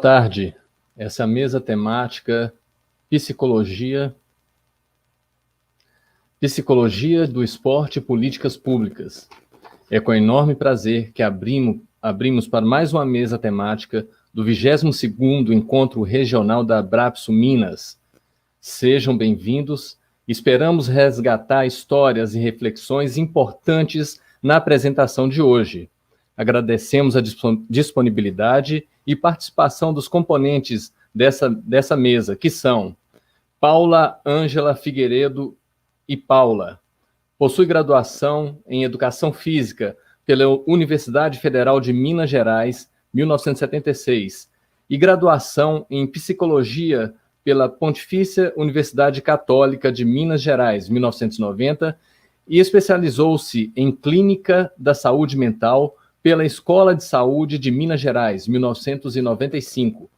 Tarde, essa mesa temática Psicologia do Esporte e Políticas Públicas. É com enorme prazer que abrimos para mais uma mesa temática do 22º Encontro Regional da Abrapsu Minas. Sejam bem-vindos. Esperamos resgatar histórias e reflexões importantes na apresentação de hoje. Agradecemos a disponibilidade e participação dos componentes dessa mesa, que são Paula Ângela Figueiredo e Paula. Possui graduação em Educação Física pela Universidade Federal de Minas Gerais, 1976, e graduação em Psicologia pela Pontifícia Universidade Católica de Minas Gerais, 1990, e especializou-se em Clínica da Saúde Mental pela Escola de Saúde de Minas Gerais, 1995.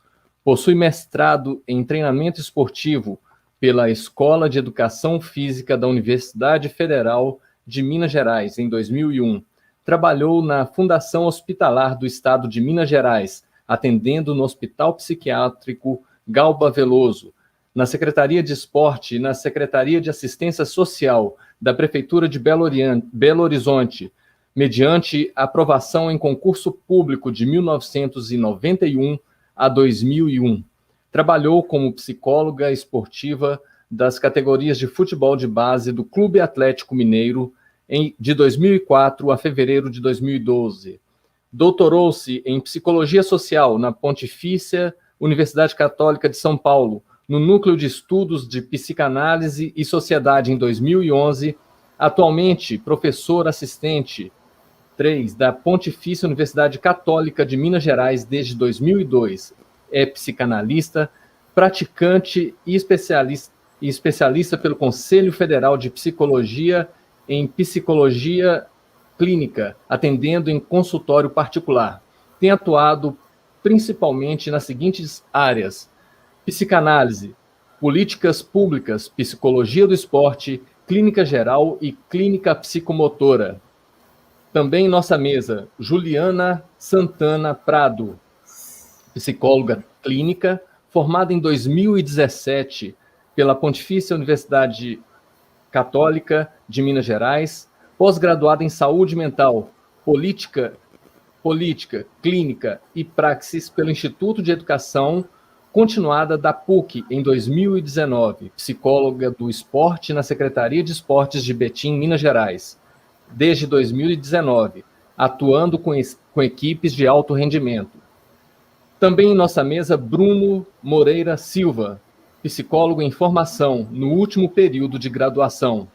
Possui mestrado em Treinamento Esportivo pela Escola de Educação Física da Universidade Federal de Minas Gerais, em 2001. Trabalhou na Fundação Hospitalar do Estado de Minas Gerais, atendendo no Hospital Psiquiátrico Galba Veloso, na Secretaria de Esporte e na Secretaria de Assistência Social da Prefeitura de Belo Horizonte, mediante aprovação em concurso público de 1991 a 2001. Trabalhou como psicóloga esportiva das categorias de futebol de base do Clube Atlético Mineiro de 2004 a fevereiro de 2012. Doutorou-se em Psicologia Social na Pontifícia Universidade Católica de São Paulo, no Núcleo de Estudos de Psicanálise e Sociedade em 2011, atualmente professor assistente 3 da Pontifícia Universidade Católica de Minas Gerais desde 2002. É psicanalista, praticante e especialista pelo Conselho Federal de Psicologia em Psicologia Clínica, atendendo em consultório particular. Tem atuado principalmente nas seguintes áreas: psicanálise, políticas públicas, psicologia do esporte, clínica geral e clínica psicomotora. Também em nossa mesa, Juliana Santana Prado, psicóloga clínica, formada em 2017 pela Pontifícia Universidade Católica de Minas Gerais, pós-graduada em Saúde Mental, Política, Clínica e Praxis pelo Instituto de Educação Continuada da PUC em 2019, psicóloga do esporte na Secretaria de Esportes de Betim, Minas Gerais, desde 2019, atuando com equipes de alto rendimento. Também em nossa mesa, Bruno Moreira Silva, psicólogo em formação no último período de graduação.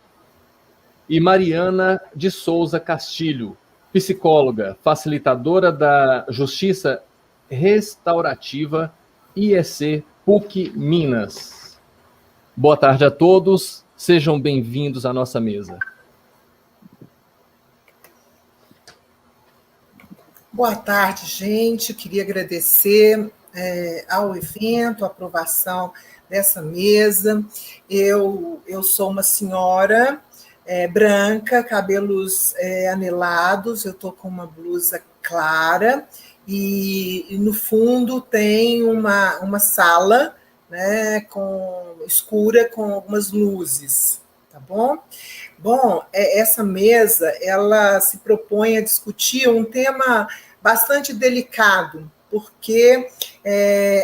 E Mariana de Souza Castilho, psicóloga, facilitadora da Justiça Restaurativa, IEC PUC Minas. Boa tarde a todos, sejam bem-vindos à nossa mesa. Boa tarde, gente. Queria agradecer ao evento, a aprovação dessa mesa. Eu sou uma senhora branca, cabelos anelados, eu estou com uma blusa clara e no fundo tem uma sala, né, escura com algumas luzes, tá bom? Bom, essa mesa, ela se propõe a discutir um tema bastante delicado, porque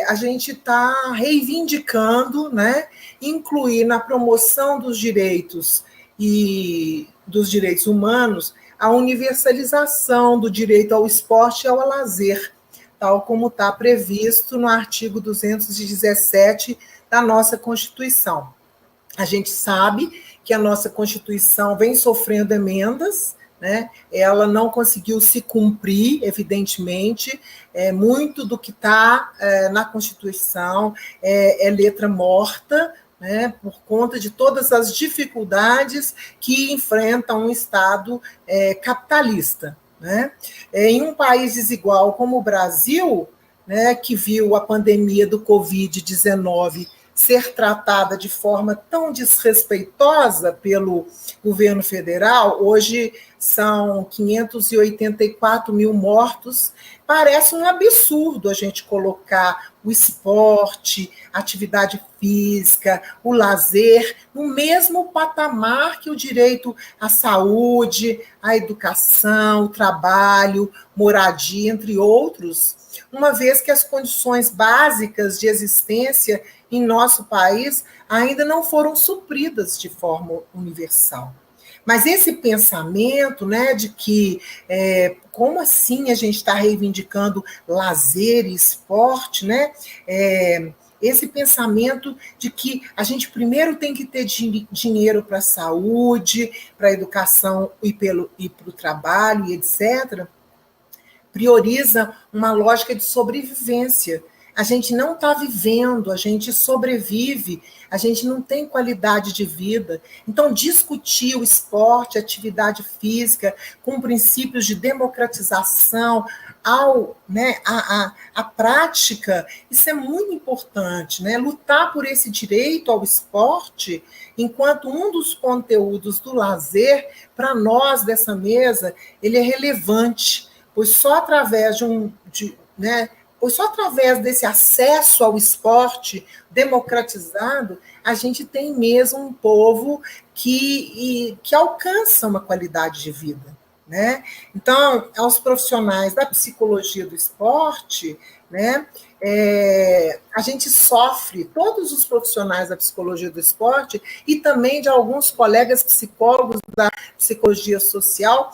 a gente está reivindicando, né, incluir na promoção dos direitos e dos direitos humanos a universalização do direito ao esporte e ao lazer, tal como está previsto no artigo 217 da nossa Constituição. A gente sabe que a nossa Constituição vem sofrendo emendas, né? Ela não conseguiu se cumprir, evidentemente, muito do que está na Constituição é letra morta, né, por conta de todas as dificuldades que enfrenta um Estado capitalista. Né? Em um país desigual como o Brasil, né, que viu a pandemia do Covid-19 ser tratada de forma tão desrespeitosa pelo governo federal, hoje são 584 mil mortos, parece um absurdo a gente colocar o esporte, a atividade física, o lazer, no mesmo patamar que o direito à saúde, à educação, o trabalho, moradia, entre outros, uma vez que as condições básicas de existência em nosso país ainda não foram supridas de forma universal. Mas esse pensamento, né, de que como assim a gente está reivindicando lazer e esporte, né? Esse pensamento de que a gente primeiro tem que ter dinheiro para a saúde, para a educação e para o trabalho, e etc., prioriza uma lógica de sobrevivência. A gente não está vivendo, a gente sobrevive, a gente não tem qualidade de vida. Então, discutir o esporte, a atividade física, com princípios de democratização, a prática, isso é muito importante, né? Lutar por esse direito ao esporte, enquanto um dos conteúdos do lazer, para nós dessa mesa, ele é relevante, pois só através só através desse acesso ao esporte democratizado, a gente tem mesmo um povo que alcança uma qualidade de vida, né? Então, aos profissionais da psicologia do esporte, né, a gente sofre, todos os profissionais da psicologia do esporte e também de alguns colegas psicólogos da psicologia social,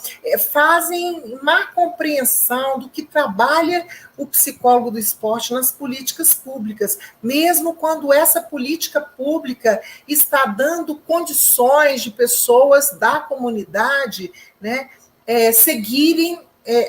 fazem má compreensão do que trabalha o psicólogo do esporte nas políticas públicas, mesmo quando essa política pública está dando condições de pessoas da comunidade, né, seguirem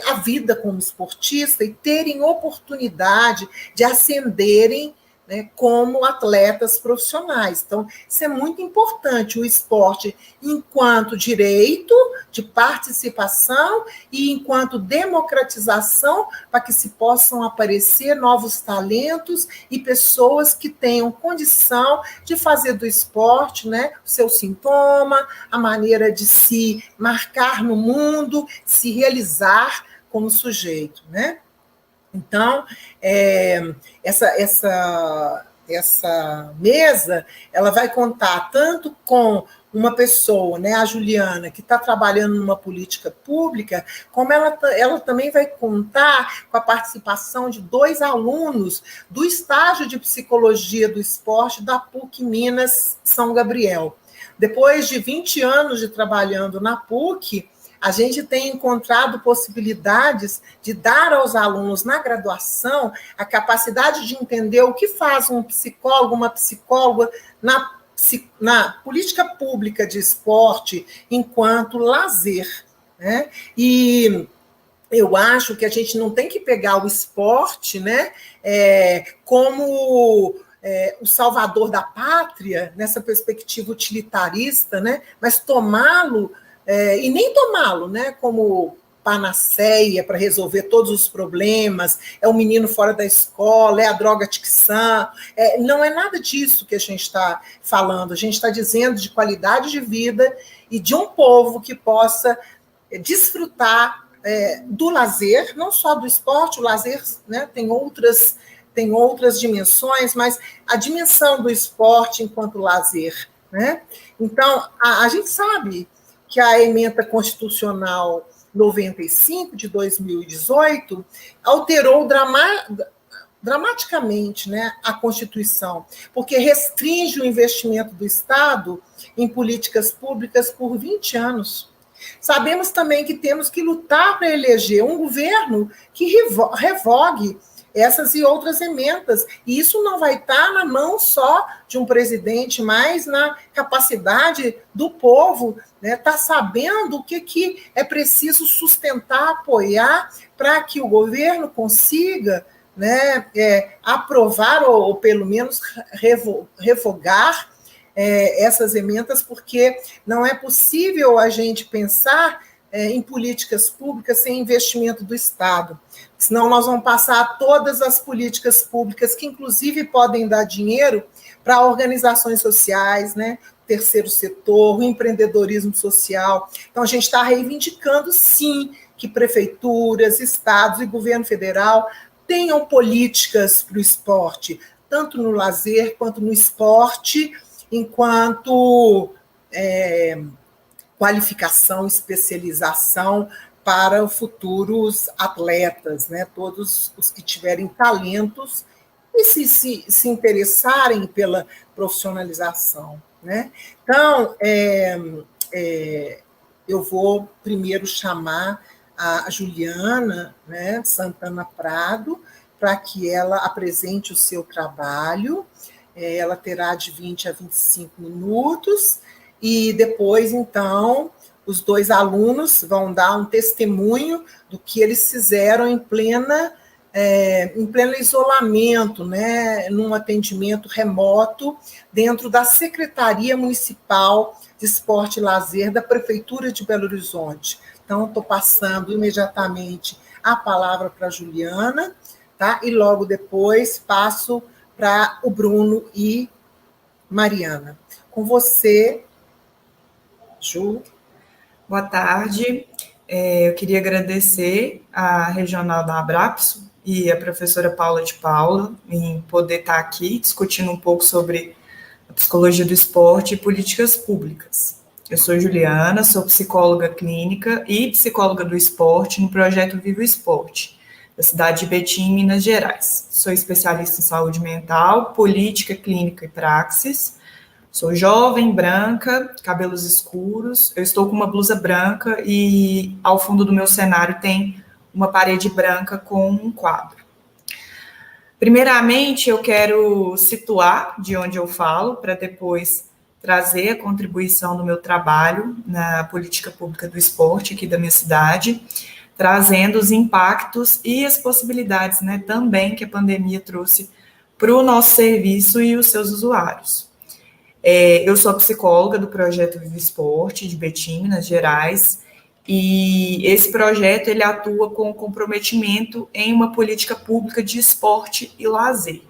a vida como esportista e terem oportunidade de ascenderem, né, como atletas profissionais. Então, isso é muito importante, o esporte enquanto direito de participação e enquanto democratização, para que se possam aparecer novos talentos e pessoas que tenham condição de fazer do esporte, né, o seu sintoma, a maneira de se marcar no mundo, se realizar como sujeito, né? Então, essa mesa, ela vai contar tanto com uma pessoa, né, a Juliana, que está trabalhando numa política pública, como ela também vai contar com a participação de 2 alunos do estágio de psicologia do esporte da PUC Minas São Gabriel. Depois de 20 anos de trabalhando na PUC, a gente tem encontrado possibilidades de dar aos alunos na graduação a capacidade de entender o que faz um psicólogo, uma psicóloga na política pública de esporte enquanto lazer, né? E eu acho que a gente não tem que pegar o esporte, né, como o salvador da pátria, nessa perspectiva utilitarista, né, mas tomá-lo, e nem tomá-lo, né, como panaceia para resolver todos os problemas, é o menino fora da escola, é a droga-ticção, não é nada disso que a gente está falando, a gente está dizendo de qualidade de vida e de um povo que possa desfrutar do lazer, não só do esporte, o lazer, né, tem outras dimensões, mas a dimensão do esporte enquanto lazer, né? Então, a gente sabe que a emenda constitucional 95 de 2018 alterou dramaticamente, né, a Constituição, porque restringe o investimento do Estado em políticas públicas por 20 anos. Sabemos também que temos que lutar para eleger um governo que revogue essas e outras emendas. E isso não vai estar na mão só de um presidente, mas na capacidade do povo, né, tá sabendo o que é preciso sustentar, apoiar, para que o governo consiga, né, aprovar ou pelo menos revogar essas emendas, porque não é possível a gente pensar em políticas públicas sem investimento do Estado. Senão nós vamos passar todas as políticas públicas, que inclusive podem dar dinheiro para organizações sociais, né, terceiro setor, o empreendedorismo social. Então, a gente está reivindicando, sim, que prefeituras, estados e governo federal tenham políticas para o esporte, tanto no lazer quanto no esporte, enquanto qualificação, especialização para futuros atletas, né? Todos os que tiverem talentos e se interessarem pela profissionalização, né? Então, eu vou primeiro chamar a Juliana, né, Santana Prado, para que ela apresente o seu trabalho. Ela terá de 20 a 25 minutos, e depois, então, os dois alunos vão dar um testemunho do que eles fizeram em pleno isolamento, né, num atendimento remoto, dentro da Secretaria Municipal de Esporte e Lazer da Prefeitura de Belo Horizonte. Então, estou passando imediatamente a palavra para a Juliana, tá? E logo depois passo para o Bruno e Mariana. Com você, Ju. Boa tarde. Eu queria agradecer à Regional da Abrapso e a professora Paula de Paula em poder estar aqui discutindo um pouco sobre a psicologia do esporte e políticas públicas. Eu sou Juliana, sou psicóloga clínica e psicóloga do esporte no projeto Viva o Esporte, da cidade de Betim, Minas Gerais. Sou especialista em saúde mental, política, clínica e praxis. Sou jovem, branca, cabelos escuros. Eu estou com uma blusa branca e ao fundo do meu cenário tem uma parede branca com um quadro. Primeiramente, eu quero situar de onde eu falo, para depois trazer a contribuição do meu trabalho na política pública do esporte aqui da minha cidade, trazendo os impactos e as possibilidades, né, também que a pandemia trouxe para o nosso serviço e os seus usuários. Eu sou psicóloga do projeto Viva Esporte, de Betim, Minas Gerais, e esse projeto ele atua com comprometimento em uma política pública de esporte e lazer.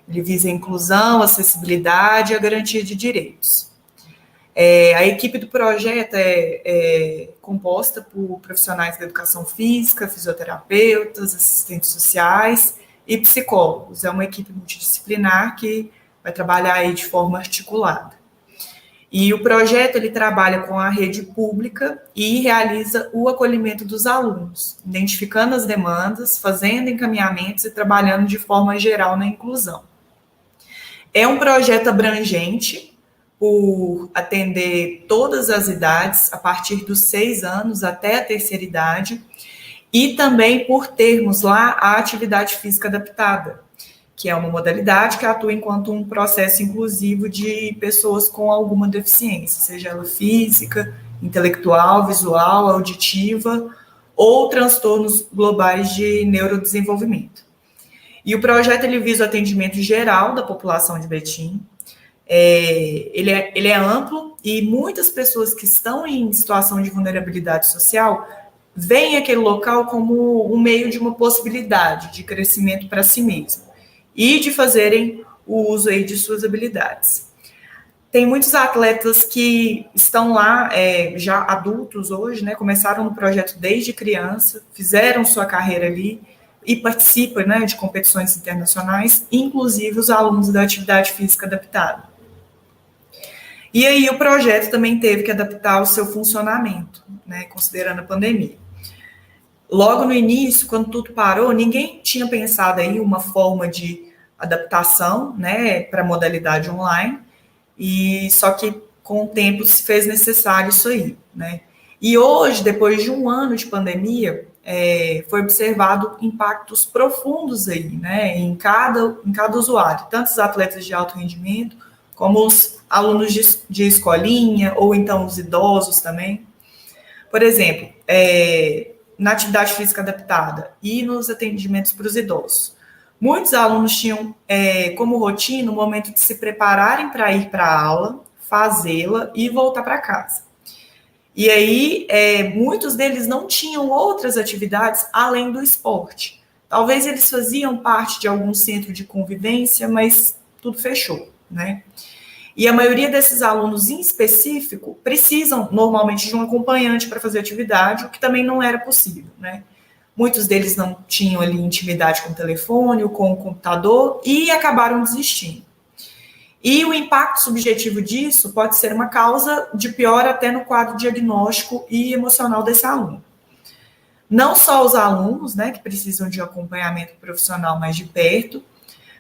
Ele visa a inclusão, acessibilidade e a garantia de direitos. A equipe do projeto é composta por profissionais da educação física, fisioterapeutas, assistentes sociais e psicólogos. É uma equipe multidisciplinar que vai trabalhar aí de forma articulada. E o projeto ele trabalha com a rede pública e realiza o acolhimento dos alunos, identificando as demandas, fazendo encaminhamentos e trabalhando de forma geral na inclusão. É um projeto abrangente, por atender todas as idades, a partir dos 6 anos até a terceira idade, e também por termos lá a atividade física adaptada, que é uma modalidade que atua enquanto um processo inclusivo de pessoas com alguma deficiência, seja ela física, intelectual, visual, auditiva, ou transtornos globais de neurodesenvolvimento. E o projeto ele visa o atendimento geral da população de Betim. Ele é amplo e muitas pessoas que estão em situação de vulnerabilidade social veem aquele local como um meio de uma possibilidade de crescimento para si mesmo e de fazerem o uso aí de suas habilidades. Tem muitos atletas que estão lá, já adultos hoje, né, começaram no projeto desde criança, fizeram sua carreira ali e participam, né, de competições internacionais, inclusive os alunos da atividade física adaptada. E aí o projeto também teve que adaptar o seu funcionamento, né, considerando a pandemia. Logo no início, quando tudo parou, ninguém tinha pensado aí uma forma de adaptação, né, para a modalidade online, e só que com o tempo se fez necessário isso aí, né. E hoje, depois de um ano de pandemia, foi observado impactos profundos aí, né, em cada usuário, tanto os atletas de alto rendimento, como os alunos de escolinha, ou então os idosos também. Por exemplo, na atividade física adaptada e nos atendimentos para os idosos, muitos alunos tinham como rotina o momento de se prepararem para ir para a aula, fazê-la e voltar para casa. E aí, muitos deles não tinham outras atividades além do esporte. Talvez eles faziam parte de algum centro de convivência, mas tudo fechou, né? E a maioria desses alunos, em específico, precisam normalmente de um acompanhante para fazer atividade, o que também não era possível, né? muitos deles não tinham ali intimidade com o telefone ou com o computador e acabaram desistindo. E o impacto subjetivo disso pode ser uma causa de piora até no quadro diagnóstico e emocional desse aluno. Não só os alunos, né, que precisam de acompanhamento profissional mais de perto,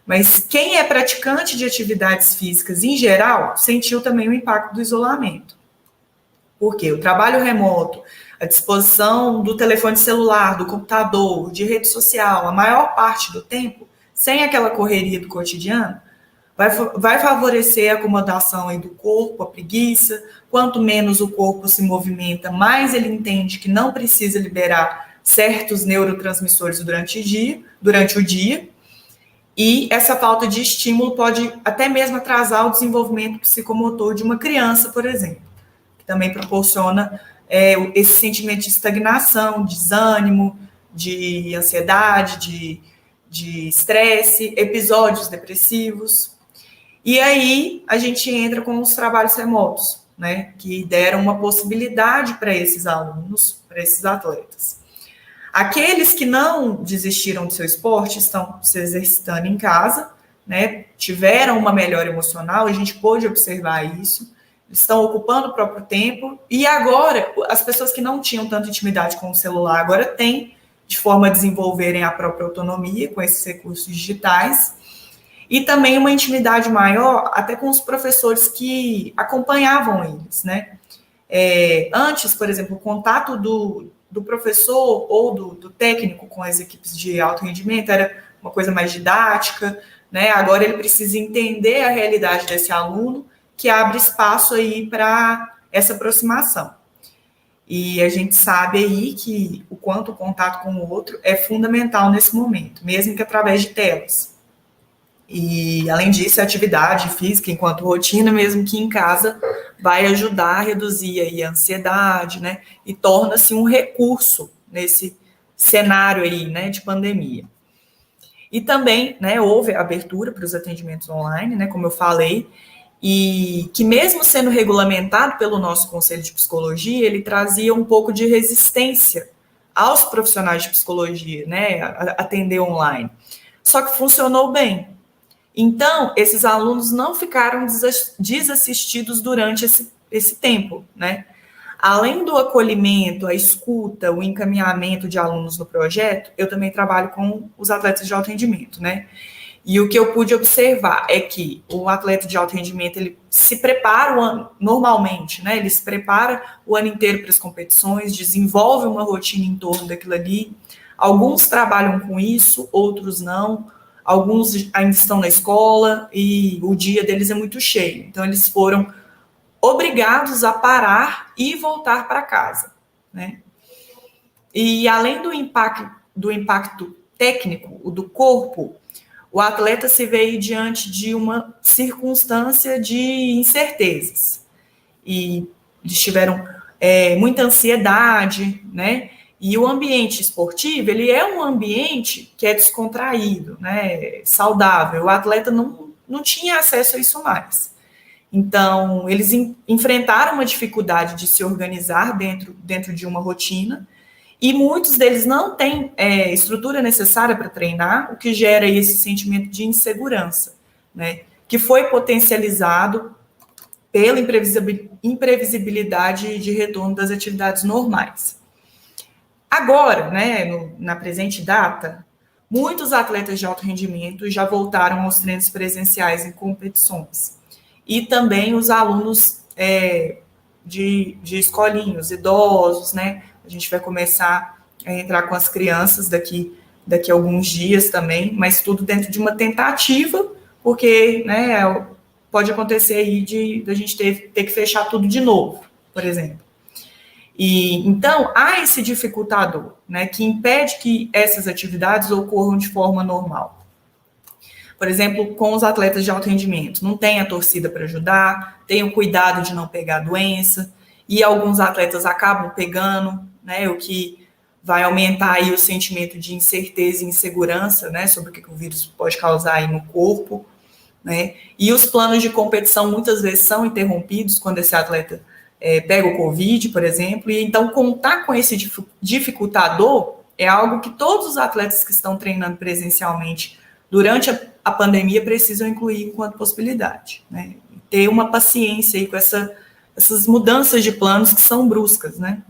mas quem é praticante de atividades físicas em geral sentiu também o impacto do isolamento. Porque o trabalho remoto, a disposição do telefone celular, do computador, de rede social, a maior parte do tempo, sem aquela correria do cotidiano, vai favorecer a acomodação aí do corpo, a preguiça. Quanto menos o corpo se movimenta, mais ele entende que não precisa liberar certos neurotransmissores durante o dia. E essa falta de estímulo pode até mesmo atrasar o desenvolvimento psicomotor de uma criança, por exemplo, que também proporciona esse sentimento de estagnação, desânimo, de ansiedade, de estresse, episódios depressivos. E aí a gente entra com os trabalhos remotos, né, que deram uma possibilidade para esses alunos, para esses atletas. Aqueles que não desistiram do seu esporte estão se exercitando em casa, né, tiveram uma melhora emocional, a gente pôde observar isso, estão ocupando o próprio tempo, e agora as pessoas que não tinham tanta intimidade com o celular agora têm, de forma a desenvolverem a própria autonomia com esses recursos digitais, e também uma intimidade maior até com os professores que acompanhavam eles, né? Antes, por exemplo, o contato do professor ou do técnico com as equipes de alto rendimento era uma coisa mais didática, né? Agora ele precisa entender a realidade desse aluno, que abre espaço aí para essa aproximação. E a gente sabe aí que o quanto o contato com o outro é fundamental nesse momento, mesmo que através de telas. E, além disso, a atividade física, enquanto rotina, mesmo que em casa, vai ajudar a reduzir aí a ansiedade, né? E torna-se um recurso nesse cenário aí, né, de pandemia. E também, né, houve abertura para os atendimentos online, né, como eu falei, e que mesmo sendo regulamentado pelo nosso Conselho de Psicologia, ele trazia um pouco de resistência aos profissionais de psicologia, né, atender online. Só que funcionou bem. Então, esses alunos não ficaram desassistidos durante esse tempo, né? Além do acolhimento, a escuta, o encaminhamento de alunos no projeto, eu também trabalho com os atletas de alto rendimento, né? E o que eu pude observar é que o atleta de alto rendimento, ele se prepara normalmente, né? Ele se prepara o ano inteiro para as competições, desenvolve uma rotina em torno daquilo ali. Alguns trabalham com isso, outros não. Alguns ainda estão na escola e o dia deles é muito cheio. Então, eles foram obrigados a parar e voltar para casa, né? E, além do impacto técnico, o do corpo, o atleta se veio diante de uma circunstância de incertezas. E eles tiveram muita ansiedade, né? E o ambiente esportivo, ele é um ambiente que é descontraído, né, saudável. O atleta não tinha acesso a isso mais. Então, eles enfrentaram uma dificuldade de se organizar dentro de uma rotina, e muitos deles não têm estrutura necessária para treinar, o que gera esse sentimento de insegurança, né, que foi potencializado pela imprevisibilidade de retorno das atividades normais. Agora, né, na presente data, muitos atletas de alto rendimento já voltaram aos treinos presenciais em competições. E também os alunos de escolinhos, idosos, né? A gente vai começar a entrar com as crianças daqui a alguns dias também, mas tudo dentro de uma tentativa, porque, né, pode acontecer aí da gente ter que fechar tudo de novo, por exemplo. E, então, há esse dificultador, né, que impede que essas atividades ocorram de forma normal. Por exemplo, com os atletas de alto rendimento, não tem a torcida para ajudar, tem o cuidado de não pegar a doença, e alguns atletas acabam pegando, né, o que vai aumentar aí o sentimento de incerteza e insegurança, né, sobre o que o vírus pode causar aí no corpo, né, e os planos de competição muitas vezes são interrompidos quando esse atleta pega o Covid, por exemplo, e então contar com esse dificultador é algo que todos os atletas que estão treinando presencialmente durante a pandemia precisam incluir enquanto possibilidade, né? Ter uma paciência aí com essas mudanças de planos que são bruscas, né?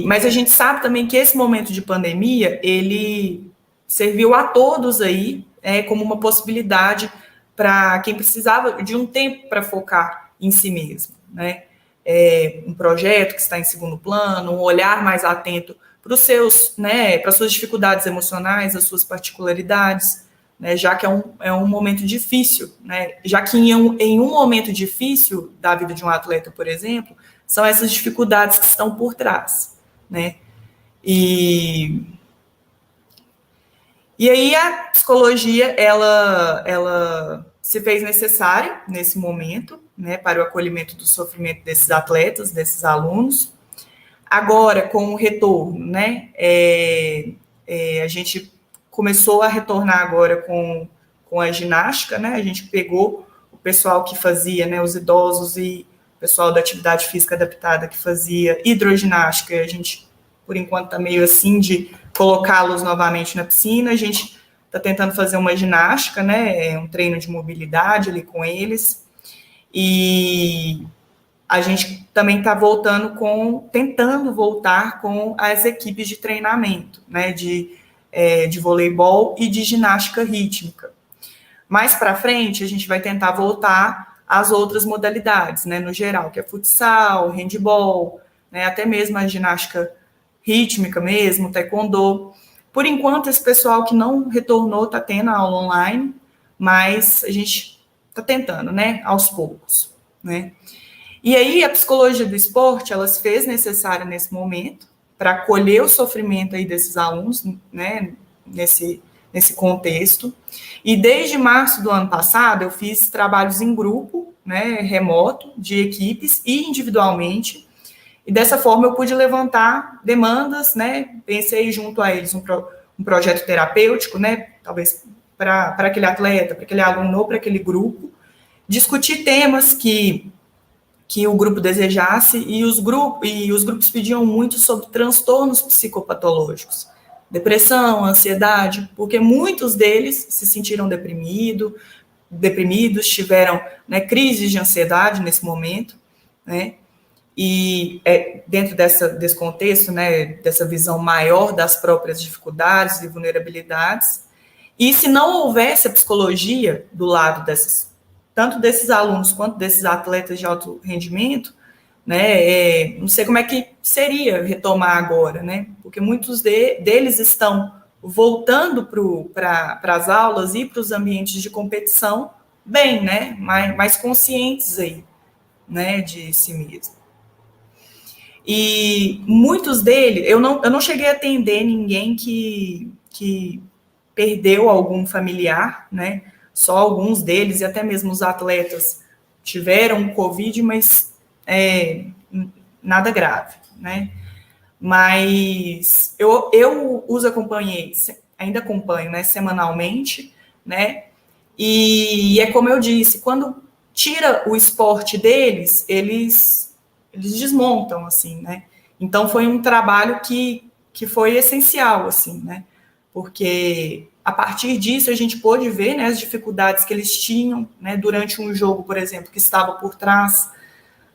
Mas a gente sabe também que esse momento de pandemia, ele serviu a todos aí como uma possibilidade para quem precisava de um tempo para focar em si mesmo, né? Um projeto que está em segundo plano, um olhar mais atento para os seus, né, para as suas dificuldades emocionais, as suas particularidades, né, já que é um momento difícil, né, já que em um momento difícil da vida de um atleta, por exemplo, são essas dificuldades que estão por trás, né? E aí a psicologia, ela se fez necessária nesse momento, né, para o acolhimento do sofrimento desses atletas, desses alunos. Agora, com o retorno, né, a gente começou a retornar agora com a ginástica, né, a gente pegou o pessoal que fazia, né, os idosos e o pessoal da atividade física adaptada que fazia hidroginástica, a gente, por enquanto, está meio assim de colocá-los novamente na piscina, a gente está tentando fazer uma ginástica, né, um treino de mobilidade ali com eles, e a gente também está tentando voltar com as equipes de treinamento, né, de voleibol e de ginástica rítmica. Mais para frente, a gente vai tentar voltar às outras modalidades, né, no geral, que é futsal, handball, né, até mesmo a ginástica rítmica mesmo, taekwondo. Por enquanto, esse pessoal que não retornou está tendo a aula online, mas a gente está tentando, né, aos poucos, né. E aí, a psicologia do esporte, ela se fez necessária nesse momento, para acolher o sofrimento aí desses alunos, né, nesse contexto. E desde março do ano passado, eu fiz trabalhos em grupo, né, remoto, de equipes e individualmente, e dessa forma eu pude levantar demandas, né, pensei junto a eles um projeto terapêutico, né, talvez para aquele atleta, para aquele aluno ou para aquele grupo, discutir temas que o grupo desejasse, e os grupos pediam muito sobre transtornos psicopatológicos, depressão, ansiedade, porque muitos deles se sentiram deprimidos, tiveram, né, crises de ansiedade nesse momento, né, e dentro desse contexto, né, dessa visão maior das próprias dificuldades e vulnerabilidades, e se não houvesse a psicologia do lado tanto desses alunos quanto desses atletas de alto rendimento, né, não sei como é que seria retomar agora, né, porque muitos deles estão voltando para as aulas e para os ambientes de competição bem, né, mais conscientes aí, né, de si mesmo. E muitos deles, eu não cheguei a atender ninguém que perdeu algum familiar, né, só alguns deles, e até mesmo os atletas tiveram Covid, mas nada grave, né? Mas eu os acompanhei, ainda acompanho, né, semanalmente, né? E é como eu disse, quando tira o esporte deles, eles desmontam, assim, né? Então foi um trabalho que foi essencial, assim, né? Porque a partir disso a gente pôde ver, né, as dificuldades que eles tinham, né, durante um jogo, por exemplo, que estava por trás,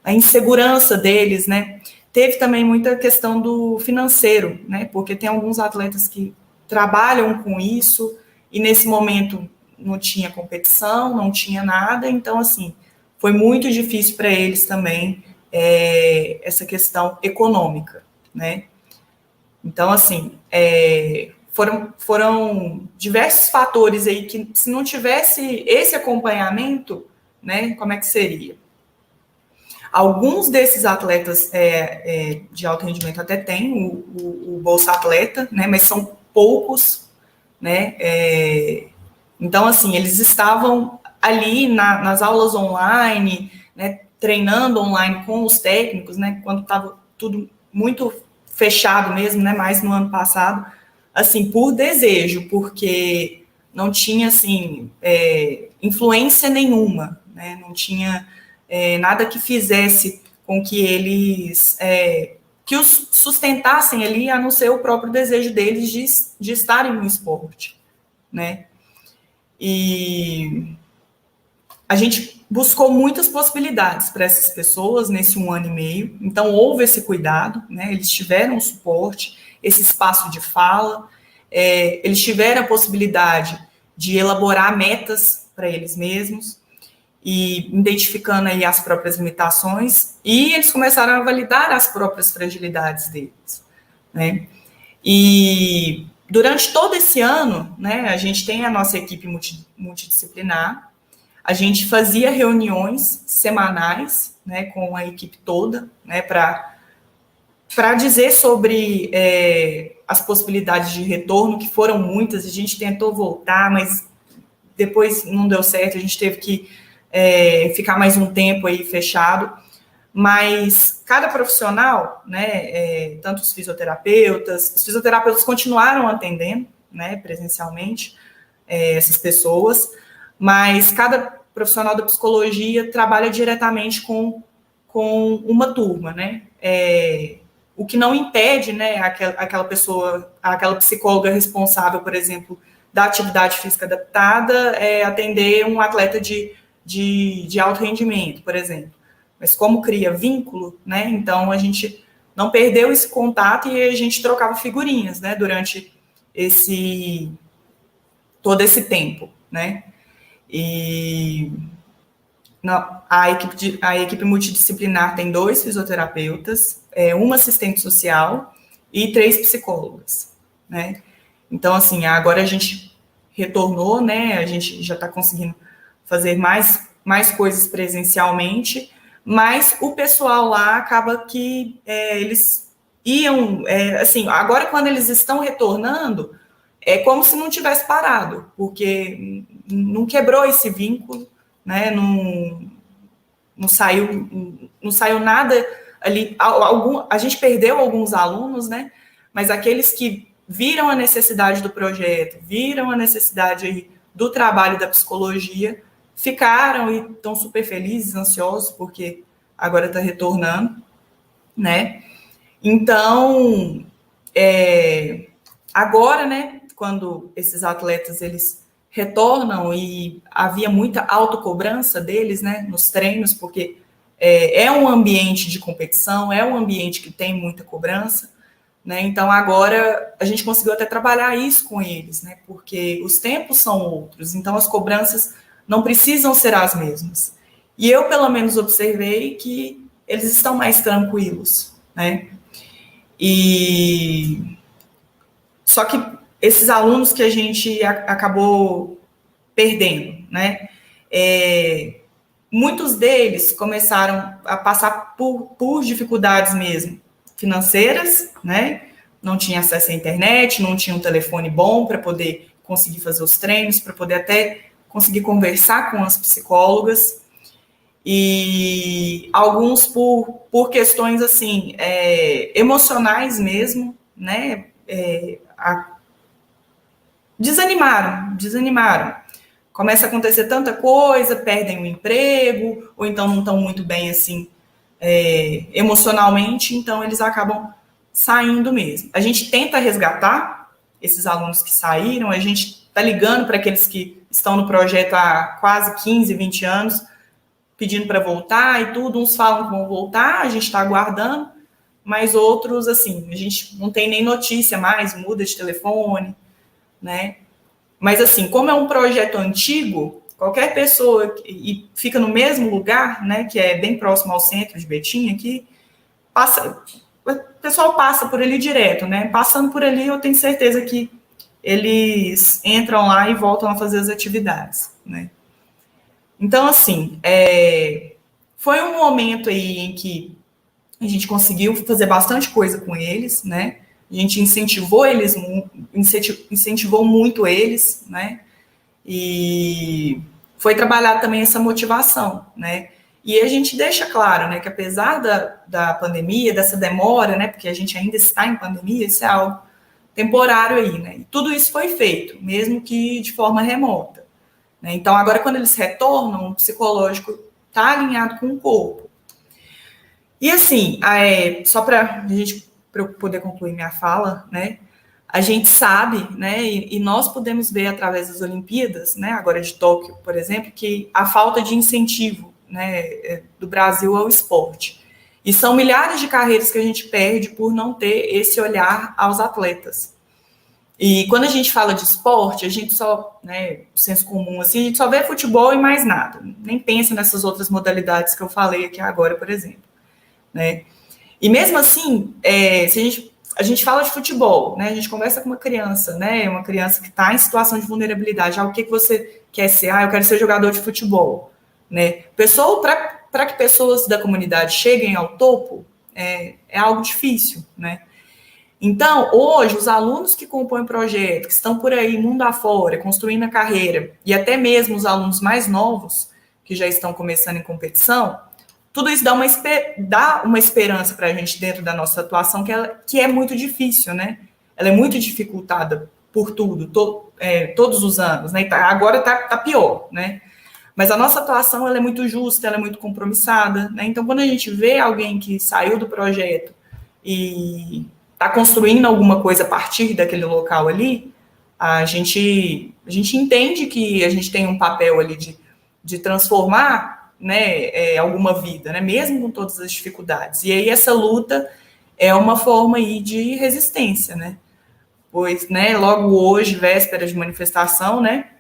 a insegurança deles, né. Teve também muita questão do financeiro, né, porque tem alguns atletas que trabalham com isso e nesse momento não tinha competição, não tinha nada, então, assim, foi muito difícil para eles também essa questão econômica, né. Então, assim, foram diversos fatores aí que, se não tivesse esse acompanhamento, né, como é que seria? Alguns desses atletas de alto rendimento até têm o Bolsa Atleta, né, mas são poucos, né, então, assim, eles estavam ali nas aulas online, né, treinando online com os técnicos, né, quando estava tudo muito fechado mesmo, né, mais no ano passado, assim, por desejo, porque não tinha, assim, influência nenhuma, né? Não tinha nada que fizesse com que eles que os sustentassem ali, a não ser o próprio desejo deles de estarem no esporte, né? E a gente buscou muitas possibilidades para essas pessoas nesse 1 ano e meio, então houve esse cuidado, né? Eles tiveram suporte, esse espaço de fala, eles tiveram a possibilidade de elaborar metas para eles mesmos, e identificando aí as próprias limitações, e eles começaram a validar as próprias fragilidades deles, né? E durante todo esse ano, né, a gente tem a nossa equipe multidisciplinar, a gente fazia reuniões semanais, né, com a equipe toda, né, para dizer sobre as possibilidades de retorno, que foram muitas, a gente tentou voltar, mas depois não deu certo, a gente teve que ficar mais um tempo aí fechado, mas cada profissional, né, tanto os fisioterapeutas continuaram atendendo, né, presencialmente, essas pessoas, mas cada profissional da psicologia trabalha diretamente com uma turma, né, o que não impede, né, aquela pessoa, aquela psicóloga responsável, por exemplo, da atividade física adaptada, atender um atleta de alto rendimento, por exemplo. Mas como cria vínculo, né, então a gente não perdeu esse contato e a gente trocava figurinhas, né, durante todo esse tempo, né. E a equipe multidisciplinar tem 2 fisioterapeutas, uma assistente social e 3 psicólogas, né. Então, assim, agora a gente retornou, né, a gente já está conseguindo fazer mais coisas presencialmente, mas o pessoal lá acaba que eles iam, assim, agora quando eles estão retornando, é como se não tivesse parado, porque não quebrou esse vínculo, né, não saiu nada ali, a gente perdeu alguns alunos, né, mas aqueles que viram a necessidade do projeto, viram a necessidade aí do trabalho da psicologia, ficaram e estão super felizes, ansiosos, porque agora está retornando, né? Então, agora, né, quando esses atletas, eles retornam e havia muita autocobrança deles, né, nos treinos, porque é um ambiente de competição, é um ambiente que tem muita cobrança, né? Então, agora, a gente conseguiu até trabalhar isso com eles, né? Porque os tempos são outros, então as cobranças não precisam ser as mesmas. E eu, pelo menos, observei que eles estão mais tranquilos, né? E só que esses alunos que a gente acabou perdendo, né? Muitos deles começaram a passar por dificuldades mesmo, financeiras, né? Não tinha acesso à internet, não tinha um telefone bom para poder conseguir fazer os treinos, para poder até conseguir conversar com as psicólogas, e alguns por questões, assim, emocionais mesmo, né? Desanimaram. Começa a acontecer tanta coisa, perdem o emprego, ou então não estão muito bem, assim, emocionalmente, então eles acabam saindo mesmo. A gente tenta resgatar esses alunos que saíram, a gente está ligando para aqueles que estão no projeto há quase 15, 20 anos, pedindo para voltar e tudo, uns falam que vão voltar, a gente está aguardando, mas outros, assim, a gente não tem nem notícia mais, muda de telefone, né? Mas, assim, como é um projeto antigo, qualquer pessoa e fica no mesmo lugar, né, que é bem próximo ao centro de Betim aqui, o pessoal passa por ali direto, né? Passando por ali, eu tenho certeza que eles entram lá e voltam a fazer as atividades, né? Então, assim, foi um momento aí em que a gente conseguiu fazer bastante coisa com eles, né? A gente incentivou muito eles, né? E foi trabalhar também essa motivação, né? E a gente deixa claro, né, que apesar da pandemia, dessa demora, né, porque a gente ainda está em pandemia, isso é algo temporário aí, né? E tudo isso foi feito, mesmo que de forma remota, né? Então, agora, quando eles retornam, o psicológico está alinhado com o corpo. E assim, só para eu poder concluir minha fala, né? A gente sabe, né, e nós podemos ver através das Olimpíadas, né, agora de Tóquio, por exemplo, que a falta de incentivo, né, do Brasil ao esporte. E são milhares de carreiras que a gente perde por não ter esse olhar aos atletas. E quando a gente fala de esporte, a gente só, né, senso comum, assim, a gente só vê futebol e mais nada. Nem pensa nessas outras modalidades que eu falei aqui agora, por exemplo, né? E mesmo assim, se a gente fala de futebol, né? A gente conversa com uma criança, né? Uma criança que está em situação de vulnerabilidade. O que você quer ser? Eu quero ser jogador de futebol, né? Para que pessoas da comunidade cheguem ao topo, é algo difícil, né? Então, hoje, os alunos que compõem o projeto, que estão por aí, mundo afora, construindo a carreira, e até mesmo os alunos mais novos, que já estão começando em competição, tudo isso dá uma esperança para a gente dentro da nossa atuação, que é muito difícil, né? Ela é muito dificultada por tudo, todos os anos, né? Agora tá pior, né? Mas a nossa atuação ela é muito justa, ela é muito compromissada, né? Então, quando a gente vê alguém que saiu do projeto e está construindo alguma coisa a partir daquele local ali, a gente entende que a gente tem um papel ali de transformar, né, alguma vida, né, mesmo com todas as dificuldades. E aí essa luta é uma forma aí de resistência, né? Pois, né, logo hoje, véspera de manifestação, né,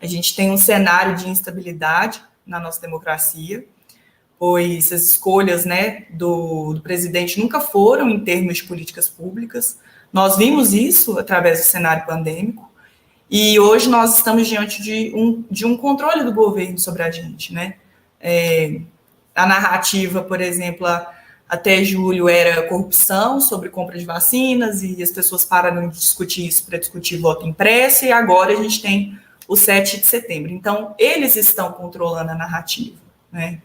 a gente tem um cenário de instabilidade na nossa democracia, pois as escolhas, né, do presidente nunca foram em termos de políticas públicas. Nós vimos isso através do cenário pandêmico, e hoje nós estamos diante de um controle do governo sobre a gente, né? A narrativa, por exemplo, até julho era corrupção sobre compra de vacinas, e as pessoas pararam de discutir isso para discutir voto impresso, e agora a gente tem o 7 de setembro. Então, eles estão controlando a narrativa, né?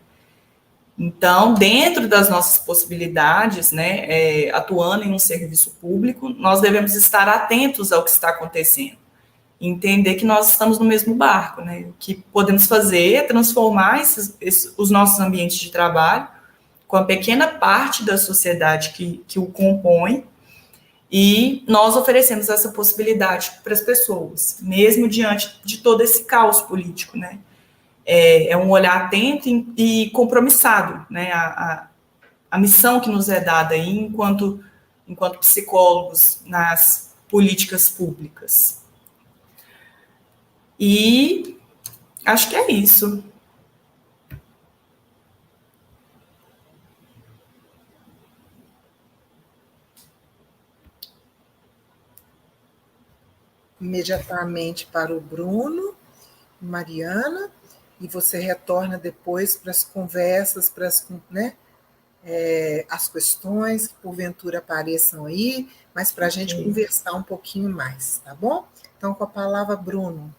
Então, dentro das nossas possibilidades, né, atuando em um serviço público, nós devemos estar atentos ao que está acontecendo, entender que nós estamos no mesmo barco, né? O que podemos fazer é transformar os nossos ambientes de trabalho com a pequena parte da sociedade que o compõe, e nós oferecemos essa possibilidade para as pessoas, mesmo diante de todo esse caos político, né? É um olhar atento e compromissado, né? A missão que nos é dada aí enquanto psicólogos nas políticas públicas. E acho que é isso. Imediatamente para o Bruno, Mariana, e você retorna depois para as conversas, para as questões que porventura apareçam aí, mas para a gente conversar um pouquinho mais, tá bom? Então, com a palavra, Bruno.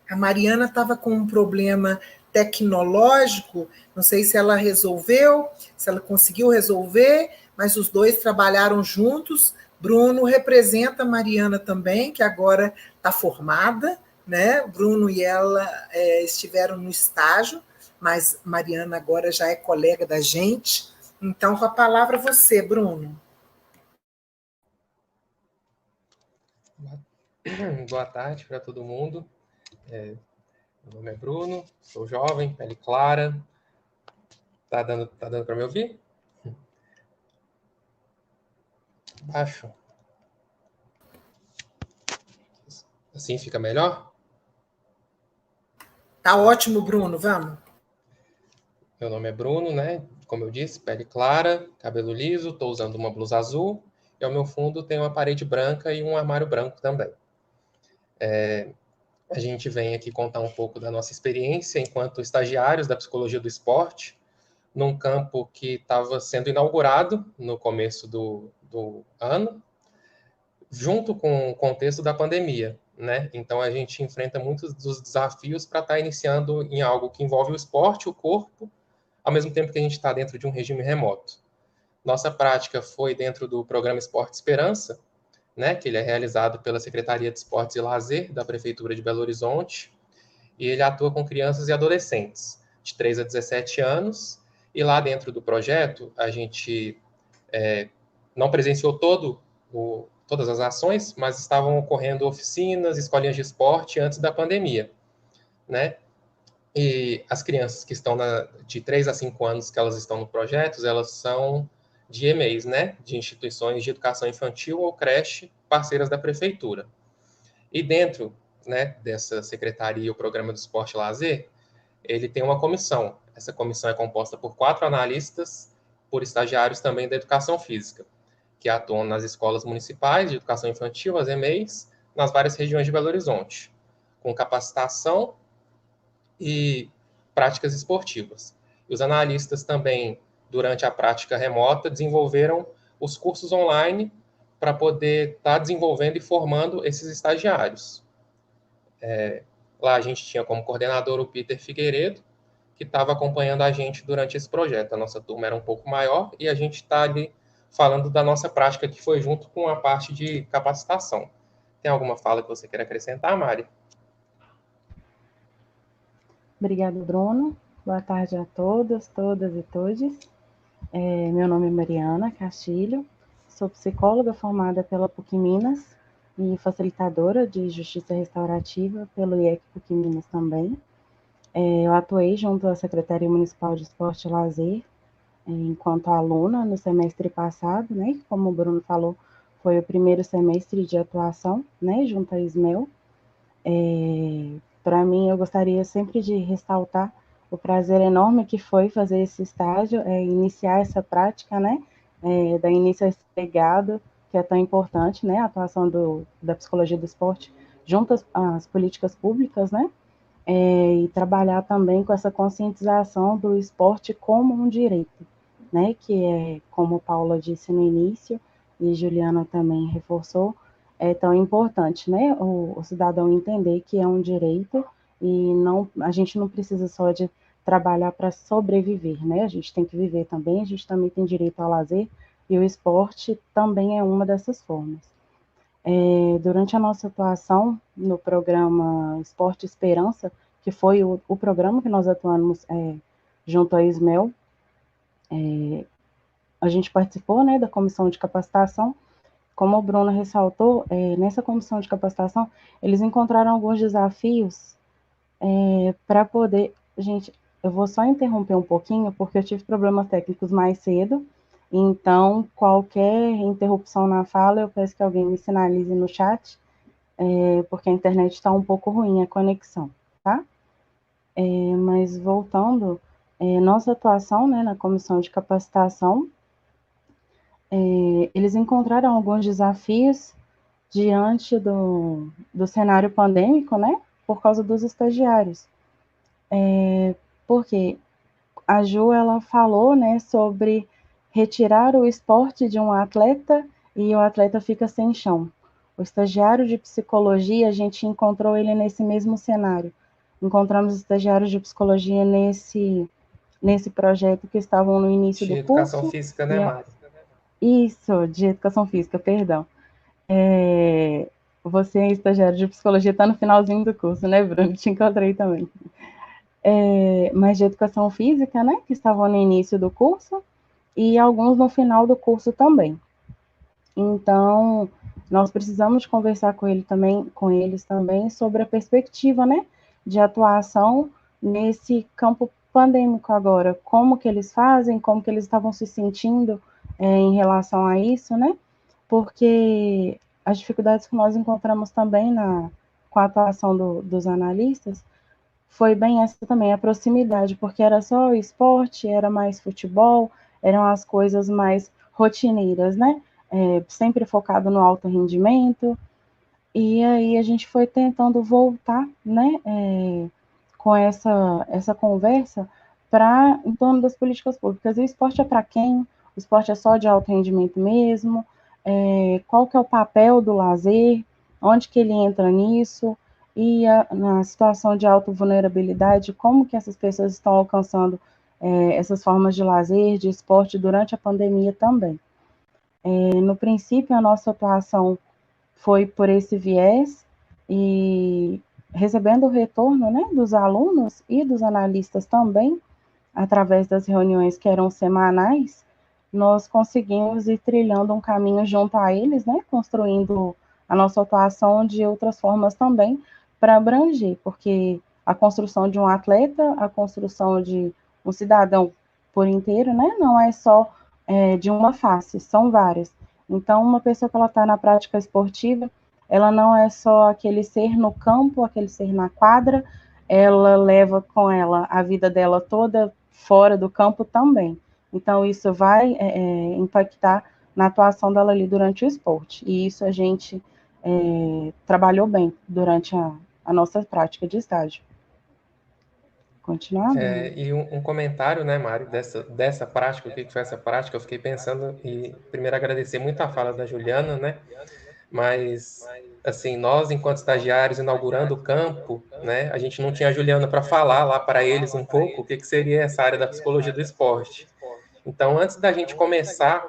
A Mariana estava com um problema tecnológico, não sei se ela resolveu, se ela conseguiu resolver, mas os dois trabalharam juntos. Bruno representa a Mariana também, que agora está formada, né? Bruno e ela estiveram no estágio, mas Mariana agora já é colega da gente. Então, com a palavra você, Bruno. Boa tarde para todo mundo. Meu nome é Bruno, sou jovem, pele clara. Tá dando para me ouvir? Baixo. Assim fica melhor? Tá ótimo, Bruno, vamos. Meu nome é Bruno, né? Como eu disse, pele clara, cabelo liso, estou usando uma blusa azul, e ao meu fundo tem uma parede branca e um armário branco também. A gente vem aqui contar um pouco da nossa experiência enquanto estagiários da psicologia do esporte, num campo que estava sendo inaugurado no começo do ano, junto com o contexto da pandemia, né? Então, a gente enfrenta muitos dos desafios para estar iniciando em algo que envolve o esporte, o corpo, ao mesmo tempo que a gente está dentro de um regime remoto. Nossa prática foi dentro do programa Esporte Esperança, né, que ele é realizado pela Secretaria de Esportes e Lazer da Prefeitura de Belo Horizonte, e ele atua com crianças e adolescentes de 3 a 17 anos, E lá dentro do projeto, a gente não presenciou todas as ações, mas estavam ocorrendo oficinas, escolinhas de esporte antes da pandemia, né? E as crianças que estão de 3 a 5 anos que elas estão no projeto, elas são de EMEIs, né? De instituições de educação infantil ou creche parceiras da prefeitura. E dentro, né, dessa secretaria, o Programa do Esporte e Lazer, ele tem uma comissão. Essa comissão é composta por 4 analistas, por estagiários também da educação física, que atuam nas escolas municipais de educação infantil, as EMEIs, nas várias regiões de Belo Horizonte, com capacitação e práticas esportivas. E os analistas também, durante a prática remota, desenvolveram os cursos online para poder estar desenvolvendo e formando esses estagiários. Lá a gente tinha como coordenador o Peter Figueiredo, que estava acompanhando a gente durante esse projeto. A nossa turma era um pouco maior e a gente está ali falando da nossa prática, que foi junto com a parte de capacitação. Tem alguma fala que você queira acrescentar, Mari? Obrigada, Bruno. Boa tarde a todas e todes. Meu nome é Mariana Castilho, sou psicóloga formada pela PUC Minas e facilitadora de justiça restaurativa pelo IEC PUC Minas também. Eu atuei junto à Secretaria Municipal de Esporte e Lazer enquanto aluna no semestre passado, né? Como o Bruno falou, foi o primeiro semestre de atuação, né? Junto à ISMEL. Para mim, eu gostaria sempre de ressaltar o prazer enorme que foi fazer esse estágio, iniciar essa prática, né, dar início a esse legado que é tão importante, né, a atuação da psicologia do esporte junto às políticas públicas, né, e trabalhar também com essa conscientização do esporte como um direito, né, que é, como Paula disse no início, e Juliana também reforçou, é tão importante, né, o cidadão entender que é um direito e a gente não precisa só de trabalhar para sobreviver, né, a gente tem que viver também, a gente também tem direito ao lazer e o esporte também é uma dessas formas. Durante a nossa atuação no programa Esporte Esperança, que foi o programa que nós atuamos junto à ISMEL, a gente participou, né, da comissão de capacitação. Como o Bruno ressaltou, nessa comissão de capacitação, eles encontraram alguns desafios para poder... Gente, eu vou só interromper um pouquinho, porque eu tive problemas técnicos mais cedo, então, qualquer interrupção na fala, eu peço que alguém me sinalize no chat, porque a internet está um pouco ruim, a conexão, tá? Mas voltando, nossa atuação, né, na comissão de capacitação, eles encontraram alguns desafios diante do cenário pandêmico, né, por causa dos estagiários. Porque a Ju, ela falou, né, sobre retirar o esporte de um atleta e o atleta fica sem chão. O estagiário de psicologia, a gente encontrou ele nesse mesmo cenário. Encontramos estagiários de psicologia nesse projeto que estavam no início do curso. De educação física, né, Mari? Isso, de educação física, perdão. Você é estagiário de psicologia, está no finalzinho do curso, né, Bruno? Te encontrei também. Mas de educação física, né, que estavam no início do curso, e alguns no final do curso também. Então, nós precisamos conversar com eles também sobre a perspectiva, né, de atuação nesse campo pandêmico agora, como que eles fazem, como que eles estavam se sentindo em relação a isso, né, porque as dificuldades que nós encontramos também com a atuação dos analistas foi bem essa também, a proximidade, porque era só esporte, era mais futebol, eram as coisas mais rotineiras, né, sempre focado no alto rendimento, e aí a gente foi tentando voltar, né, com essa conversa em torno das políticas públicas. E o esporte é para quem? O esporte é só de alto rendimento mesmo? Qual que é o papel do lazer? Onde que ele entra nisso? E na situação de alta vulnerabilidade, como que essas pessoas estão alcançando essas formas de lazer, de esporte durante a pandemia também. No princípio, a nossa atuação foi por esse viés e recebendo o retorno, né, dos alunos e dos analistas também, através das reuniões que eram semanais, nós conseguimos ir trilhando um caminho junto a eles, né, construindo a nossa atuação de outras formas também para abranger, porque a construção de um atleta, a construção de um cidadão por inteiro, né, não é só de uma face, são várias. Então, uma pessoa que ela está na prática esportiva, ela não é só aquele ser no campo, aquele ser na quadra, ela leva com ela a vida dela toda fora do campo também. Então, isso vai impactar na atuação dela ali durante o esporte. E isso a gente trabalhou bem durante a nossa prática de estágio. Continuar? E um comentário, né, Mari, dessa prática, o que foi essa prática? Eu fiquei pensando, e primeiro agradecer muito a fala da Juliana, né, mas, assim, nós, enquanto estagiários, inaugurando o campo, né, a gente não tinha a Juliana para falar lá para eles um pouco o que seria essa área da psicologia do esporte. Então, antes da gente começar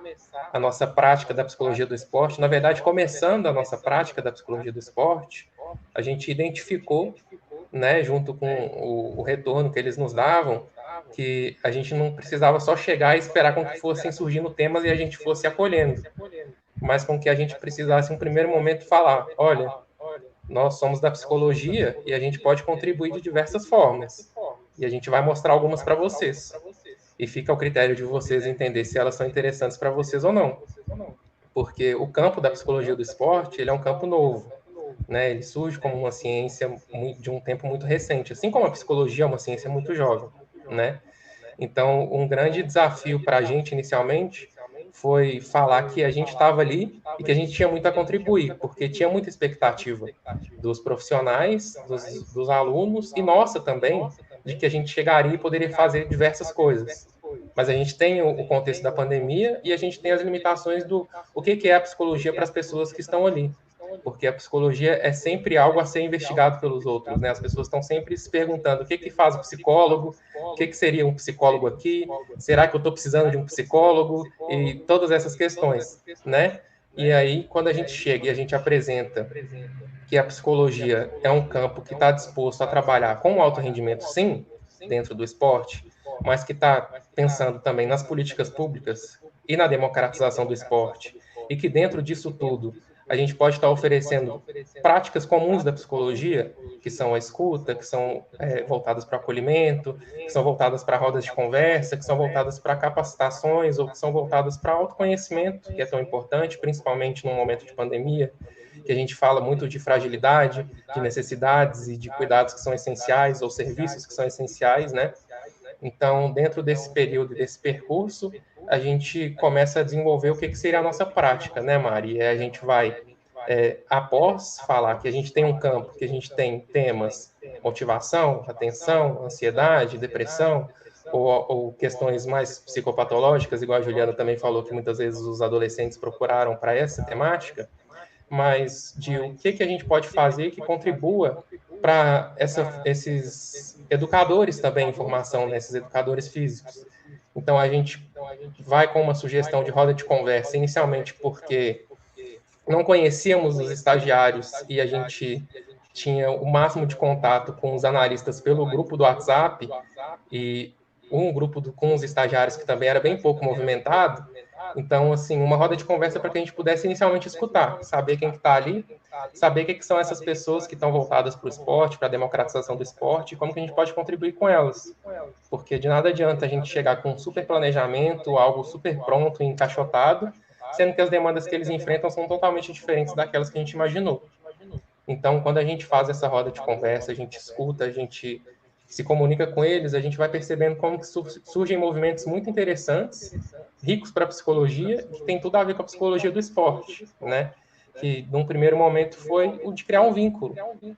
a nossa prática da psicologia do esporte, na verdade, começando a nossa prática da psicologia do esporte, a gente identificou, né, junto com o retorno que eles nos davam, que a gente não precisava só chegar e esperar com que fossem surgindo temas e a gente fosse acolhendo, mas com que a gente precisasse, em um primeiro momento, falar, olha, nós somos da psicologia e a gente pode contribuir de diversas formas, e a gente vai mostrar algumas para vocês. E fica ao critério de vocês entender se elas são interessantes para vocês ou não. Porque o campo da psicologia do esporte, ele é um campo novo, né? Ele surge como uma ciência de um tempo muito recente, assim como a psicologia é uma ciência muito jovem, né? Então, um grande desafio para a gente, inicialmente, foi falar que a gente estava ali e que a gente tinha muito a contribuir, porque tinha muita expectativa dos profissionais, dos alunos e nossa também, de que a gente chegaria e poderia fazer diversas coisas. Mas a gente tem o contexto da pandemia e a gente tem as limitações do o que é a psicologia para as pessoas que estão ali. Porque a psicologia é sempre algo a ser investigado pelos outros, né? As pessoas estão sempre se perguntando o que faz o psicólogo, o que seria um psicólogo aqui, será que eu estou precisando de um psicólogo? E todas essas questões, né? E aí, quando a gente chega e a gente apresenta que a psicologia é um campo que está disposto a trabalhar com o alto rendimento, sim, dentro do esporte, mas que está pensando também nas políticas públicas e na democratização do esporte, e que dentro disso tudo a gente pode estar oferecendo práticas comuns da psicologia, que são a escuta, que são voltadas para acolhimento, que são voltadas para rodas de conversa, que são voltadas para capacitações, ou que são voltadas para autoconhecimento, que é tão importante, principalmente num momento de pandemia, que a gente fala muito de fragilidade, de necessidades e de cuidados que são essenciais, ou serviços que são essenciais, né? Então, dentro desse período, desse percurso, a gente começa a desenvolver o que seria a nossa prática, né, Mari? E a gente vai, após falar que a gente tem um campo, que a gente tem temas, motivação, atenção, ansiedade, depressão, ou questões mais psicopatológicas, igual a Juliana também falou, que muitas vezes os adolescentes procuraram para essa temática, mas de o que a gente pode fazer que contribua para esses educadores também em formação, né, esses educadores físicos. Então, a gente vai com uma sugestão de roda de conversa, inicialmente porque não conhecíamos os estagiários e a gente tinha o máximo de contato com os analistas pelo grupo do WhatsApp e um grupo com os estagiários que também era bem pouco movimentado. Então, assim, uma roda de conversa para que a gente pudesse inicialmente escutar, saber quem está ali, saber o que são essas pessoas que estão voltadas para o esporte, para a democratização do esporte, e como que a gente pode contribuir com elas. Porque de nada adianta a gente chegar com um super planejamento, algo super pronto e encaixotado, sendo que as demandas que eles enfrentam são totalmente diferentes daquelas que a gente imaginou. Então, quando a gente faz essa roda de conversa, a gente escuta, a gente se comunica com eles, a gente vai percebendo como que surgem movimentos muito interessantes, ricos para a psicologia, que tem tudo a ver com a psicologia do esporte, né? Que, num primeiro momento, foi o de criar um vínculo,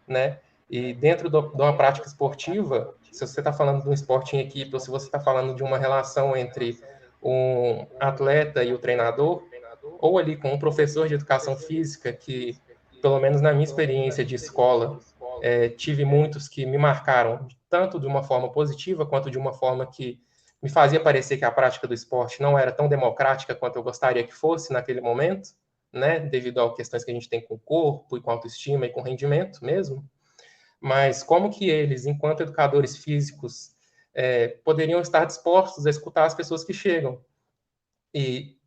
né? E dentro de uma prática esportiva, se você está falando de um esporte em equipe, ou se você está falando de uma relação entre um atleta e o treinador, ou ali com um professor de educação física, que, pelo menos na minha experiência de escola, tive muitos que me marcaram, tanto de uma forma positiva, quanto de uma forma que me fazia parecer que a prática do esporte não era tão democrática quanto eu gostaria que fosse naquele momento, né, devido a questões que a gente tem com o corpo, e com a autoestima, e com o rendimento mesmo. Mas como que eles, enquanto educadores físicos, poderiam estar dispostos a escutar as pessoas que chegam. E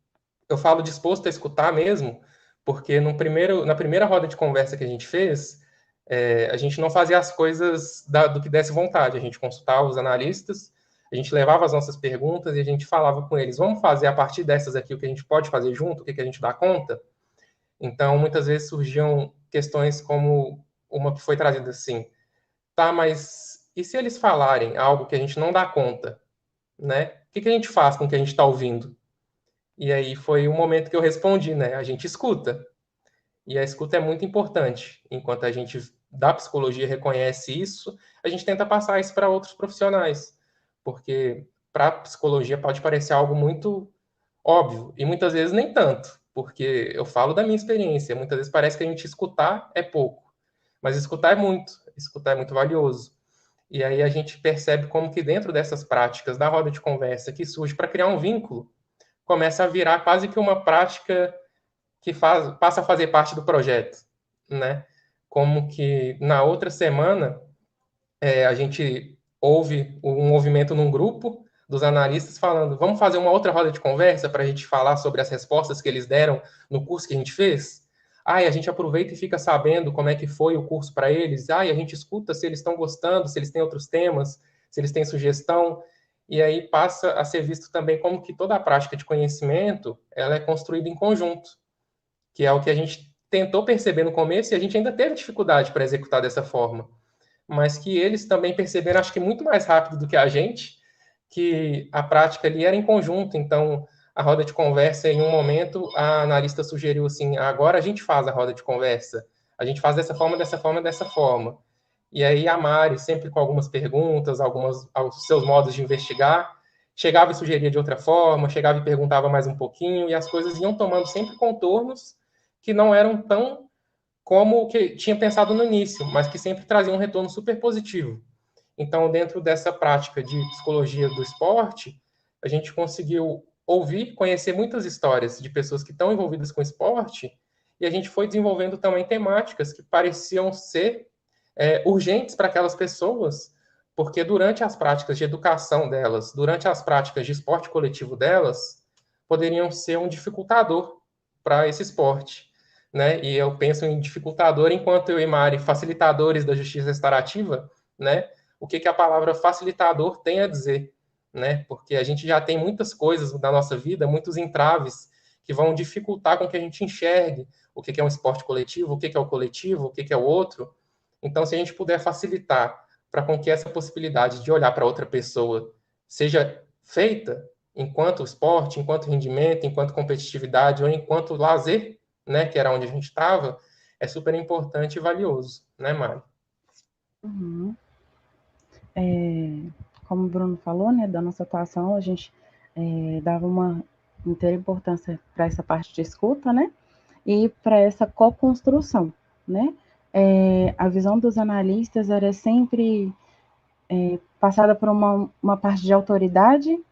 eu falo disposto a escutar mesmo, porque na primeira roda de conversa que a gente fez, a gente não fazia as coisas do que desse vontade, a gente consultava os analistas, a gente levava as nossas perguntas e a gente falava com eles, vamos fazer a partir dessas aqui o que a gente pode fazer junto, o que a gente dá conta? Então, muitas vezes surgiam questões como uma que foi trazida assim, tá, mas e se eles falarem algo que a gente não dá conta, né? O que a gente faz com o que a gente está ouvindo? E aí foi o momento que eu respondi, né? A gente escuta. E a escuta é muito importante. Enquanto a gente da psicologia reconhece isso, a gente tenta passar isso para outros profissionais. Porque para a psicologia pode parecer algo muito óbvio, e muitas vezes nem tanto, porque eu falo da minha experiência, muitas vezes parece que a gente escutar é pouco, mas escutar é muito valioso. E aí a gente percebe como que dentro dessas práticas da roda de conversa que surge para criar um vínculo, começa a virar quase que uma prática que passa a fazer parte do projeto, né? Como que na outra semana a gente houve um movimento num grupo dos analistas falando, vamos fazer uma outra roda de conversa para a gente falar sobre as respostas que eles deram no curso que a gente fez? E a gente aproveita e fica sabendo como é que foi o curso para eles. E a gente escuta se eles estão gostando, se eles têm outros temas, se eles têm sugestão. E aí passa a ser visto também como que toda a prática de conhecimento ela é construída em conjunto, que é o que a gente tentou perceber no começo e a gente ainda teve dificuldade para executar dessa forma. Mas que eles também perceberam, acho que muito mais rápido do que a gente, que a prática ali era em conjunto. Então, a roda de conversa, em um momento, a analista sugeriu assim, agora a gente faz a roda de conversa, a gente faz dessa forma, dessa forma, dessa forma. E aí a Mari, sempre com algumas perguntas, aos seus modos de investigar, chegava e sugeria de outra forma, chegava e perguntava mais um pouquinho, e as coisas iam tomando sempre contornos que não eram tão como o que tinha pensado no início, mas que sempre traziam um retorno super positivo. Então, dentro dessa prática de psicologia do esporte, a gente conseguiu ouvir, conhecer muitas histórias de pessoas que estão envolvidas com esporte, e a gente foi desenvolvendo também temáticas que pareciam ser urgentes para aquelas pessoas, porque durante as práticas de educação delas, durante as práticas de esporte coletivo delas, poderiam ser um dificultador para esse esporte, né? E eu penso em dificultador enquanto eu e Mari, facilitadores da justiça restaurativa, né? O que a palavra facilitador tem a dizer, né? Porque a gente já tem muitas coisas na nossa vida, muitos entraves que vão dificultar com que a gente enxergue o que é um esporte coletivo, o que é o coletivo, o que é o outro. Então, se a gente puder facilitar para com que essa possibilidade de olhar para outra pessoa seja feita enquanto esporte, enquanto rendimento, enquanto competitividade ou enquanto lazer, né, que era onde a gente estava, é super importante e valioso, né, Mari? Uhum. Como o Bruno falou, né, da nossa atuação, a gente dava uma inteira importância para essa parte de escuta, né, e para essa co-construção, né. A visão dos analistas era sempre passada por uma parte de autoridade,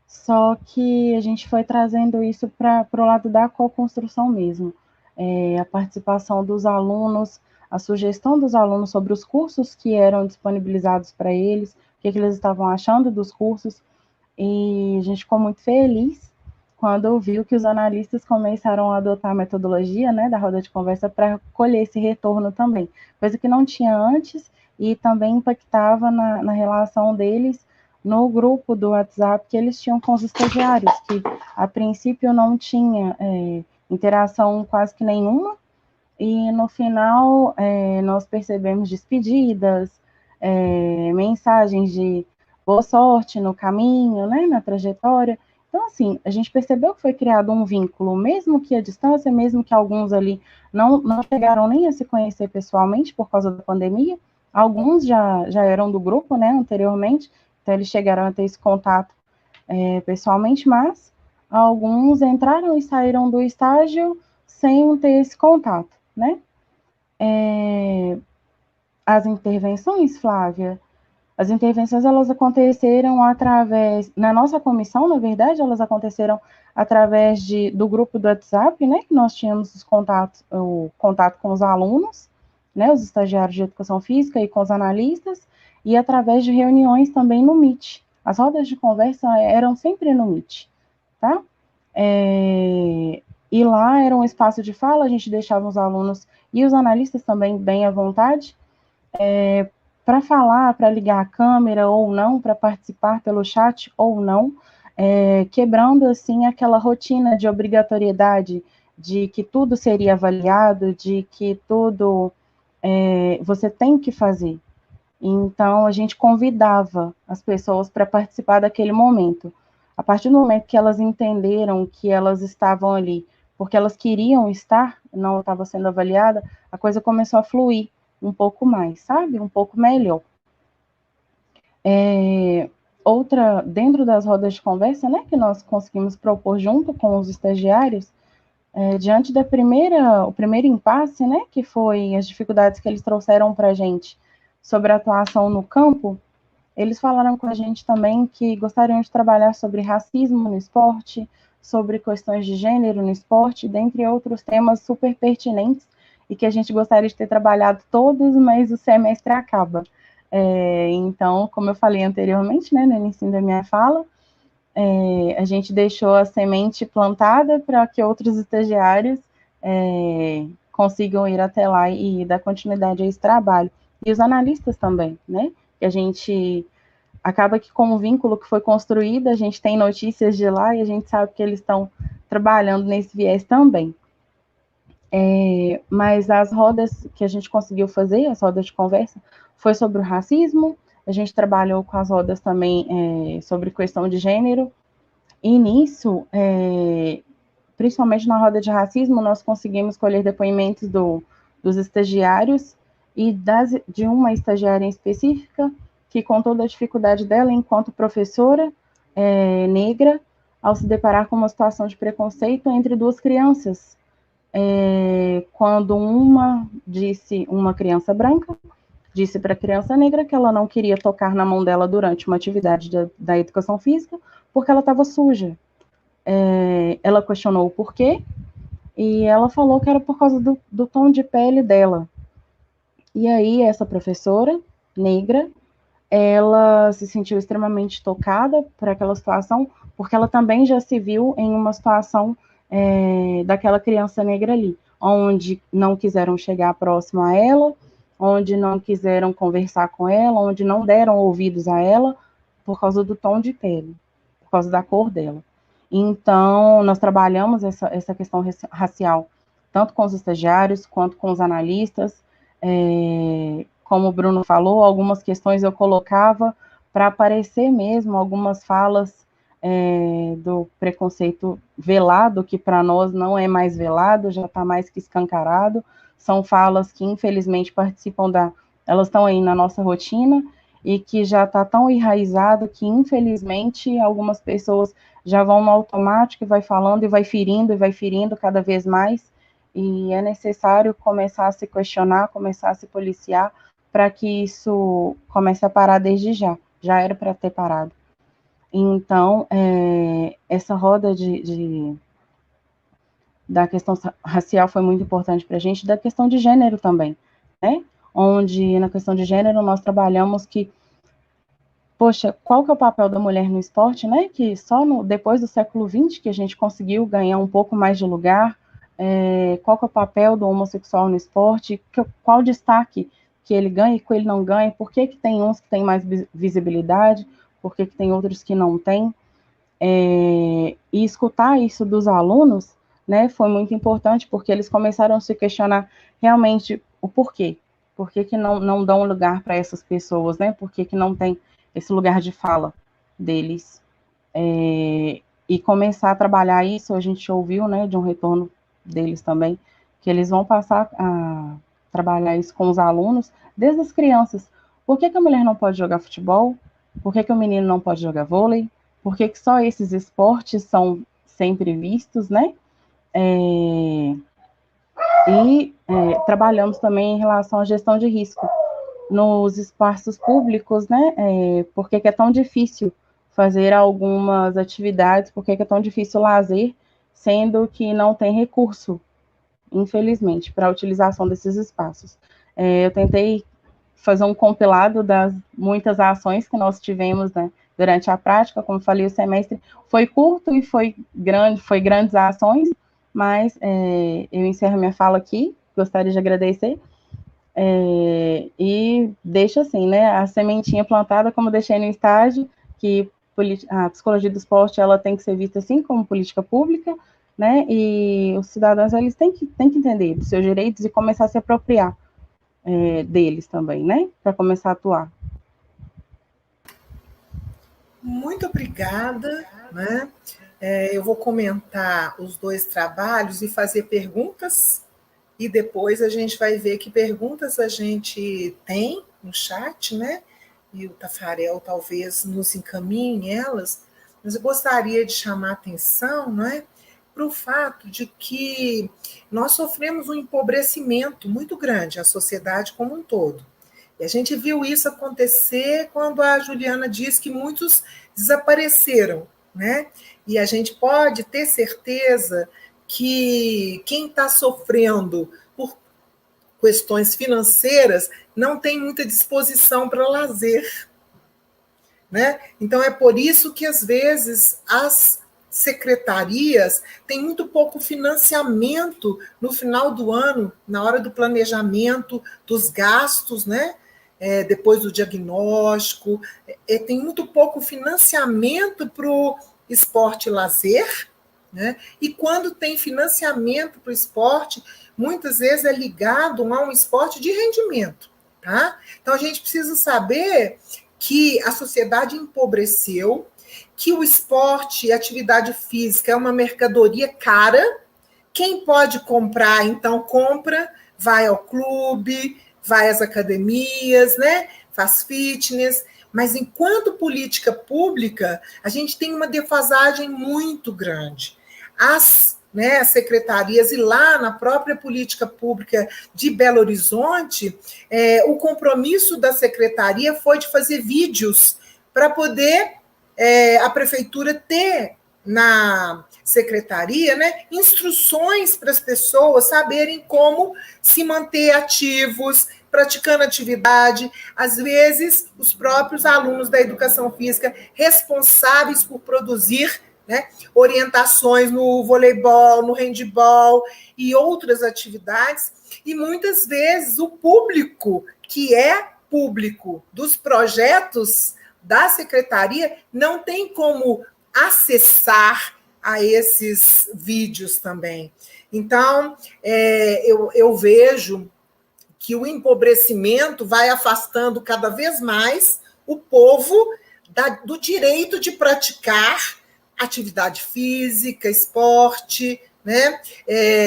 só que a gente foi trazendo isso para o lado da co-construção mesmo. A participação dos alunos, a sugestão dos alunos sobre os cursos que eram disponibilizados para eles, o que eles estavam achando dos cursos, e a gente ficou muito feliz quando viu que os analistas começaram a adotar a metodologia, né, da roda de conversa para colher esse retorno também, coisa que não tinha antes e também impactava na relação deles no grupo do WhatsApp que eles tinham com os estagiários, que a princípio não tinha interação quase que nenhuma, e no final nós percebemos despedidas, mensagens de boa sorte no caminho, né, na trajetória. Então, assim, a gente percebeu que foi criado um vínculo, mesmo que à distância, mesmo que alguns ali não chegaram nem a se conhecer pessoalmente por causa da pandemia, alguns já eram do grupo, né, anteriormente, então eles chegaram a ter esse contato pessoalmente, mas alguns entraram e saíram do estágio sem ter esse contato, né? As intervenções, Flávia, as intervenções, elas aconteceram na nossa comissão, na verdade, elas aconteceram através do grupo do WhatsApp, né, que nós tínhamos o contato com os alunos, né, os estagiários de educação física e com os analistas, e através de reuniões também no Meet, as rodas de conversa eram sempre no Meet, tá? E lá era um espaço de fala, a gente deixava os alunos e os analistas também bem à vontade, para falar, para ligar a câmera ou não, para participar pelo chat ou não, quebrando, assim, aquela rotina de obrigatoriedade, de que tudo seria avaliado, de que tudo você tem que fazer. Então, a gente convidava as pessoas para participar daquele momento. A partir do momento que elas entenderam que elas estavam ali porque elas queriam estar, não estava sendo avaliada, a coisa começou a fluir um pouco mais, sabe? Um pouco melhor. Dentro das rodas de conversa, né, que nós conseguimos propor junto com os estagiários, diante da o primeiro impasse, né, que foi as dificuldades que eles trouxeram para a gente sobre a atuação no campo, eles falaram com a gente também que gostariam de trabalhar sobre racismo no esporte, sobre questões de gênero no esporte, dentre outros temas super pertinentes e que a gente gostaria de ter trabalhado todos, mas o semestre acaba. Então, como eu falei anteriormente, né, no início da minha fala, a gente deixou a semente plantada para que outros estagiários consigam ir até lá e dar continuidade a esse trabalho. E os analistas também, né, que a gente acaba que com o vínculo que foi construído, a gente tem notícias de lá e a gente sabe que eles estão trabalhando nesse viés também. Mas as rodas que a gente conseguiu fazer, as rodas de conversa, foi sobre o racismo, a gente trabalhou com as rodas também sobre questão de gênero, e nisso, principalmente na roda de racismo, nós conseguimos colher depoimentos dos estagiários e de uma estagiária em específica, que contou da dificuldade dela enquanto professora negra, ao se deparar com uma situação de preconceito entre duas crianças. Quando uma criança branca, disse para a criança negra que ela não queria tocar na mão dela durante uma atividade da educação física, porque ela estava suja. Ela questionou o porquê, e ela falou que era por causa do tom de pele dela. E aí, essa professora negra, ela se sentiu extremamente tocada por aquela situação, porque ela também já se viu em uma situação daquela criança negra ali, onde não quiseram chegar próximo a ela, onde não quiseram conversar com ela, onde não deram ouvidos a ela, por causa do tom de pele, por causa da cor dela. Então, nós trabalhamos essa questão racial, tanto com os estagiários, quanto com os analistas. Como o Bruno falou, algumas questões eu colocava para aparecer mesmo algumas falas do preconceito velado, que para nós não é mais velado, já está mais que escancarado. São falas que, infelizmente, elas estão aí na nossa rotina e que já está tão enraizado que, infelizmente, algumas pessoas já vão no automático e vai falando e vai ferindo cada vez mais. E é necessário começar a se questionar, começar a se policiar, para que isso comece a parar desde já. Já era para ter parado. Então, essa roda da questão racial foi muito importante para a gente, da questão de gênero também, né? Onde, na questão de gênero, nós trabalhamos que, poxa, qual que é o papel da mulher no esporte, né? Que só depois do século XX que a gente conseguiu ganhar um pouco mais de lugar. Qual que é o papel do homossexual no esporte, qual o destaque que ele ganha e que ele não ganha, por que tem uns que têm mais visibilidade, por que tem outros que não têm, e escutar isso dos alunos, né, foi muito importante, porque eles começaram a se questionar realmente o porquê, por que não dão lugar para essas pessoas, né, por que não tem esse lugar de fala deles, e começar a trabalhar isso. A gente ouviu, né, de um retorno deles também, que eles vão passar a trabalhar isso com os alunos, desde as crianças. Por que a mulher não pode jogar futebol? Por que o menino não pode jogar vôlei? Por que só esses esportes são sempre vistos, né? Trabalhamos também em relação à gestão de risco nos espaços públicos, né? Por que é tão difícil fazer algumas atividades, por que é tão difícil o lazer, sendo que não tem recurso, infelizmente, para a utilização desses espaços. Eu tentei fazer um compilado das muitas ações que nós tivemos, né, durante a prática. Como falei, o semestre foi curto e foi grandes ações, mas eu encerro minha fala aqui, gostaria de agradecer, e deixo assim, né, a sementinha plantada, como deixei no estágio, que a psicologia do esporte, ela tem que ser vista assim como política pública, né, e os cidadãos, eles têm que entender dos seus direitos e começar a se apropriar deles também, né, para começar a atuar. Muito obrigada, né? Eu vou comentar os 2 trabalhos e fazer perguntas, e depois a gente vai ver que perguntas a gente tem no chat, né? E o Tafarel talvez nos encaminhe elas, mas eu gostaria de chamar a atenção, né, para o fato de que nós sofremos um empobrecimento muito grande, a sociedade como um todo. E a gente viu isso acontecer quando a Juliana diz que muitos desapareceram, né? E a gente pode ter certeza que quem está sofrendo por questões financeiras não tem muita disposição para lazer, né? Então é por isso que às vezes as secretarias têm muito pouco financiamento no final do ano, na hora do planejamento dos gastos, né? Depois do diagnóstico, tem muito pouco financiamento para o esporte e lazer, né? E quando tem financiamento para o esporte, muitas vezes é ligado a um esporte de rendimento, tá? Então a gente precisa saber que a sociedade empobreceu, que o esporte e a atividade física é uma mercadoria cara. Quem pode comprar, então compra, vai ao clube, vai às academias, né? Faz fitness, mas enquanto política pública, a gente tem uma defasagem muito grande. As secretarias, e lá na própria política pública de Belo Horizonte, o compromisso da secretaria foi de fazer vídeos para poder a prefeitura ter na secretaria, né, instruções para as pessoas saberem como se manter ativos, praticando atividade. Às vezes, os próprios alunos da educação física responsáveis por produzir, né, orientações no voleibol, no handebol e outras atividades, e muitas vezes o público, que é público dos projetos da secretaria, não tem como acessar a esses vídeos também. Então, eu vejo que o empobrecimento vai afastando cada vez mais o povo do direito de praticar atividade física, esporte, né?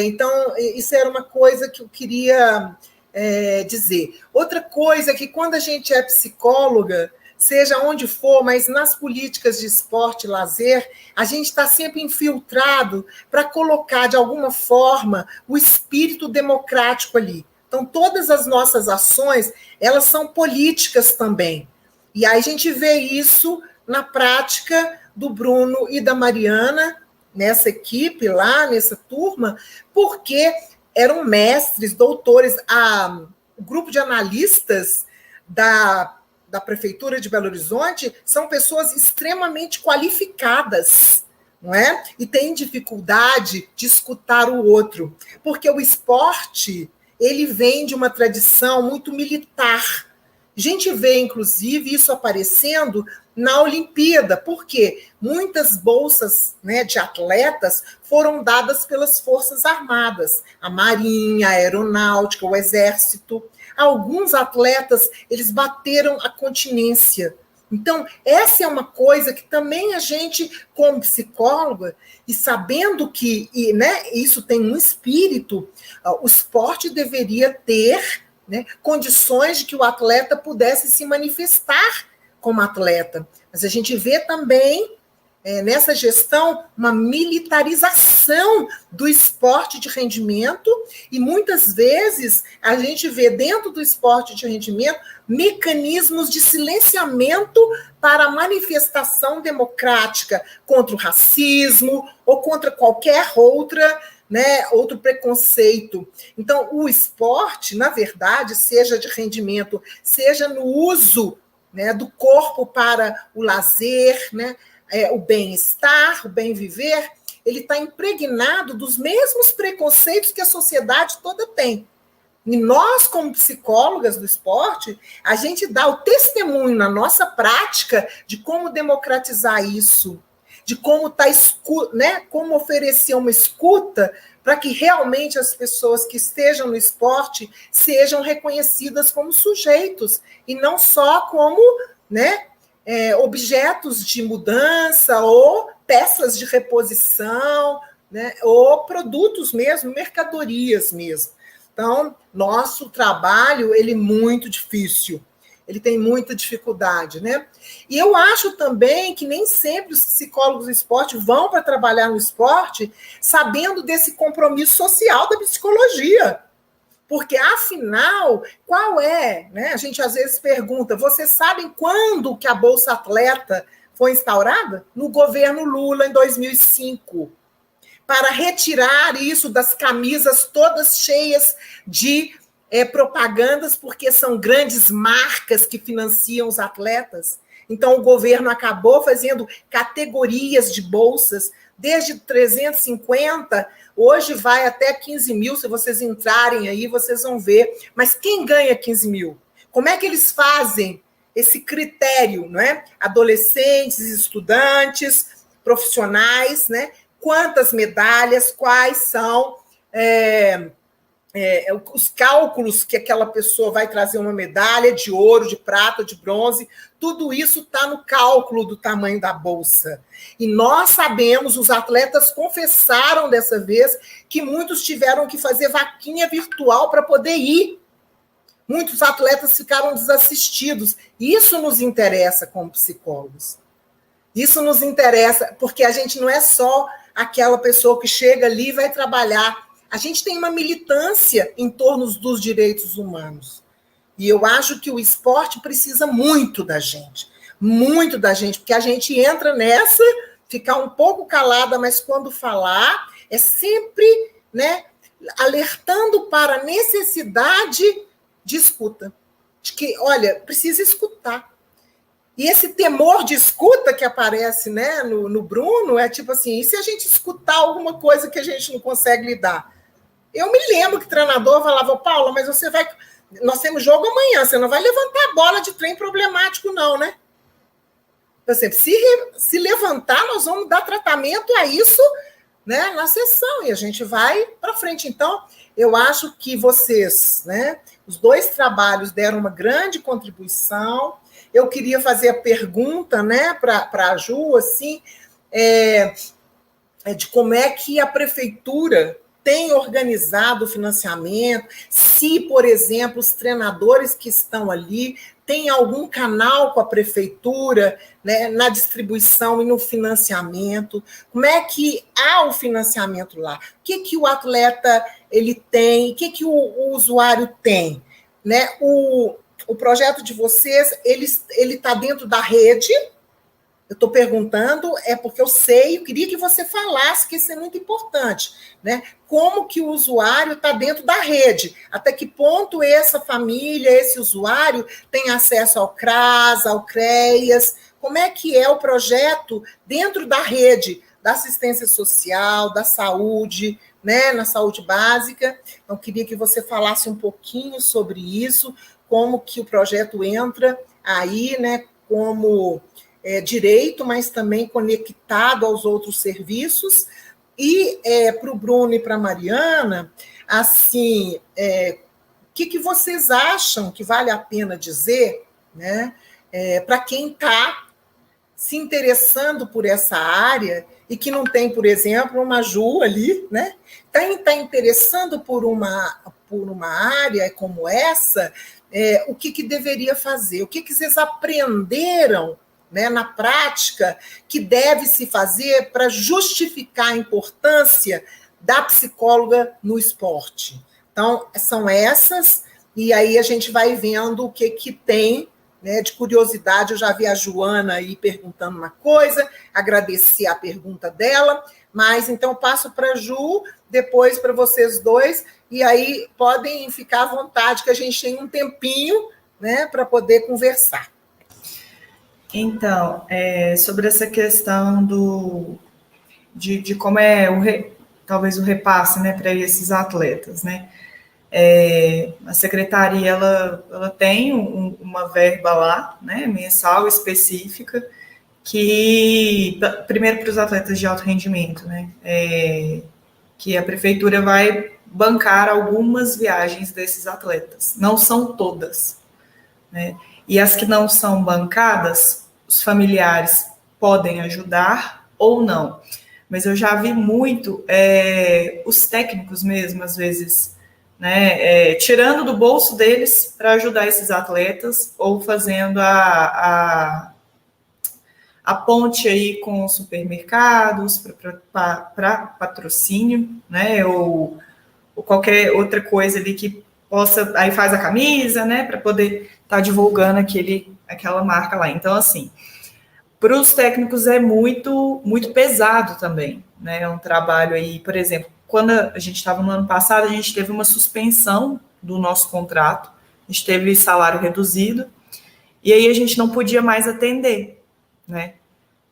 Então, isso era uma coisa que eu queria dizer. Outra coisa é que quando a gente é psicóloga, seja onde for, mas nas políticas de esporte e lazer, a gente está sempre infiltrado para colocar, de alguma forma, o espírito democrático ali. Então, todas as nossas ações, elas são políticas também. E aí a gente vê isso na prática do Bruno e da Mariana, nessa equipe lá, nessa turma, porque eram mestres, doutores, o grupo de analistas da Prefeitura de Belo Horizonte são pessoas extremamente qualificadas, não é? E têm dificuldade de escutar o outro, porque o esporte, ele vem de uma tradição muito militar. A gente vê, inclusive, isso aparecendo na Olimpíada, porque muitas bolsas, né, de atletas foram dadas pelas Forças Armadas, a Marinha, a Aeronáutica, o Exército. Alguns atletas, eles bateram a continência. Então, essa é uma coisa que também a gente, como psicóloga, e sabendo que isso tem um espírito, o esporte deveria ter, né, condições de que o atleta pudesse se manifestar como atleta. Mas a gente vê também, nessa gestão, uma militarização do esporte de rendimento, e muitas vezes a gente vê dentro do esporte de rendimento mecanismos de silenciamento para a manifestação democrática contra o racismo ou contra qualquer outro preconceito. Então, o esporte, na verdade, seja de rendimento, seja no uso né, do corpo para o lazer, né, o bem-estar, o bem-viver, ele está impregnado dos mesmos preconceitos que a sociedade toda tem. E nós, como psicólogas do esporte, a gente dá o testemunho na nossa prática de como democratizar isso, de como né, como oferecer uma escuta para que realmente as pessoas que estejam no esporte sejam reconhecidas como sujeitos e não só como, né, objetos de mudança ou peças de reposição, né, ou produtos mesmo, mercadorias mesmo. Então, nosso trabalho, ele é muito difícil, ele tem muita dificuldade, né? E eu acho também que nem sempre os psicólogos do esporte vão para trabalhar no esporte sabendo desse compromisso social da psicologia. Porque, afinal, qual é? Né? A gente às vezes pergunta, vocês sabem quando que a Bolsa Atleta foi instaurada? No governo Lula, em 2005. Para retirar isso das camisas todas cheias de propagandas, porque são grandes marcas que financiam os atletas. Então, o governo acabou fazendo categorias de bolsas, desde 350, hoje vai até 15 mil, se vocês entrarem aí, vocês vão ver. Mas quem ganha 15 mil? Como é que eles fazem esse critério, não é? Adolescentes, estudantes, profissionais, né? Quantas medalhas, quais são os cálculos que aquela pessoa vai trazer uma medalha de ouro, de prata, de bronze, tudo isso está no cálculo do tamanho da bolsa. E nós sabemos, os atletas confessaram dessa vez, que muitos tiveram que fazer vaquinha virtual para poder ir. Muitos atletas ficaram desassistidos. Isso nos interessa como psicólogos. Isso nos interessa, porque a gente não é só aquela pessoa que chega ali e vai trabalhar. A gente tem uma militância em torno dos direitos humanos. E eu acho que o esporte precisa muito da gente, porque a gente entra nessa, ficar um pouco calada, mas quando falar, é sempre, né, alertando para a necessidade de escuta. De que, olha, precisa escutar. E esse temor de escuta que aparece, né, no Bruno é tipo assim, e se a gente escutar alguma coisa que a gente não consegue lidar? Eu me lembro que o treinador falava, Paula, mas você vai... Nós temos jogo amanhã, você não vai levantar a bola de trem problemático, não, né? Por exemplo, se levantar, nós vamos dar tratamento a isso, né, na sessão, e a gente vai para frente. Então, eu acho que vocês, né, os dois trabalhos deram uma grande contribuição. Eu queria fazer a pergunta, né, para a Ju, assim, de como é que a prefeitura tem organizado o financiamento, se, por exemplo, os treinadores que estão ali têm algum canal com a prefeitura, né, na distribuição e no financiamento, como é que há o financiamento lá, o que o atleta ele tem, o que o usuário tem, né? O projeto de vocês, ele está dentro da rede. Eu estou perguntando, porque eu sei, eu queria que você falasse, que isso é muito importante, né? Como que o usuário está dentro da rede, até que ponto essa família, esse usuário tem acesso ao CRAS, ao CREAS, como é que é o projeto dentro da rede da assistência social, da saúde, né, na saúde básica. Então, eu queria que você falasse um pouquinho sobre isso, como que o projeto entra aí, né, como direito, mas também conectado aos outros serviços. E para o Bruno e para a Mariana, assim, o que vocês acham que vale a pena dizer, né, para quem está se interessando por essa área e que não tem, por exemplo, uma Ju ali, né? Está interessando por uma área como essa, o que deveria fazer? O que vocês aprenderam, né, na prática, que deve se fazer para justificar a importância da psicóloga no esporte? Então, são essas, e aí a gente vai vendo o que tem, né, de curiosidade. Eu já vi a Joana aí perguntando uma coisa, agradecer a pergunta dela, mas então passo para a Ju, depois para vocês dois, e aí podem ficar à vontade, que a gente tem um tempinho, né, para poder conversar. Então, sobre essa questão de como é talvez o repasse, né, para esses atletas, né? A secretaria ela tem uma verba lá, né, mensal específica, que primeiro para os atletas de alto rendimento, né, que a prefeitura vai bancar algumas viagens desses atletas, não são todas, né? E as que não são bancadas, os familiares podem ajudar ou não. Mas eu já vi muito os técnicos mesmo, às vezes, né, tirando do bolso deles para ajudar esses atletas, ou fazendo a ponte aí com supermercados para patrocínio, né, ou qualquer outra coisa ali que possa, aí faz a camisa, né, para poder estar divulgando aquela marca lá. Então, assim, para os técnicos é muito, muito pesado também, né, é um trabalho aí, por exemplo, quando a gente estava no ano passado, a gente teve uma suspensão do nosso contrato, a gente teve salário reduzido, e aí a gente não podia mais atender, né,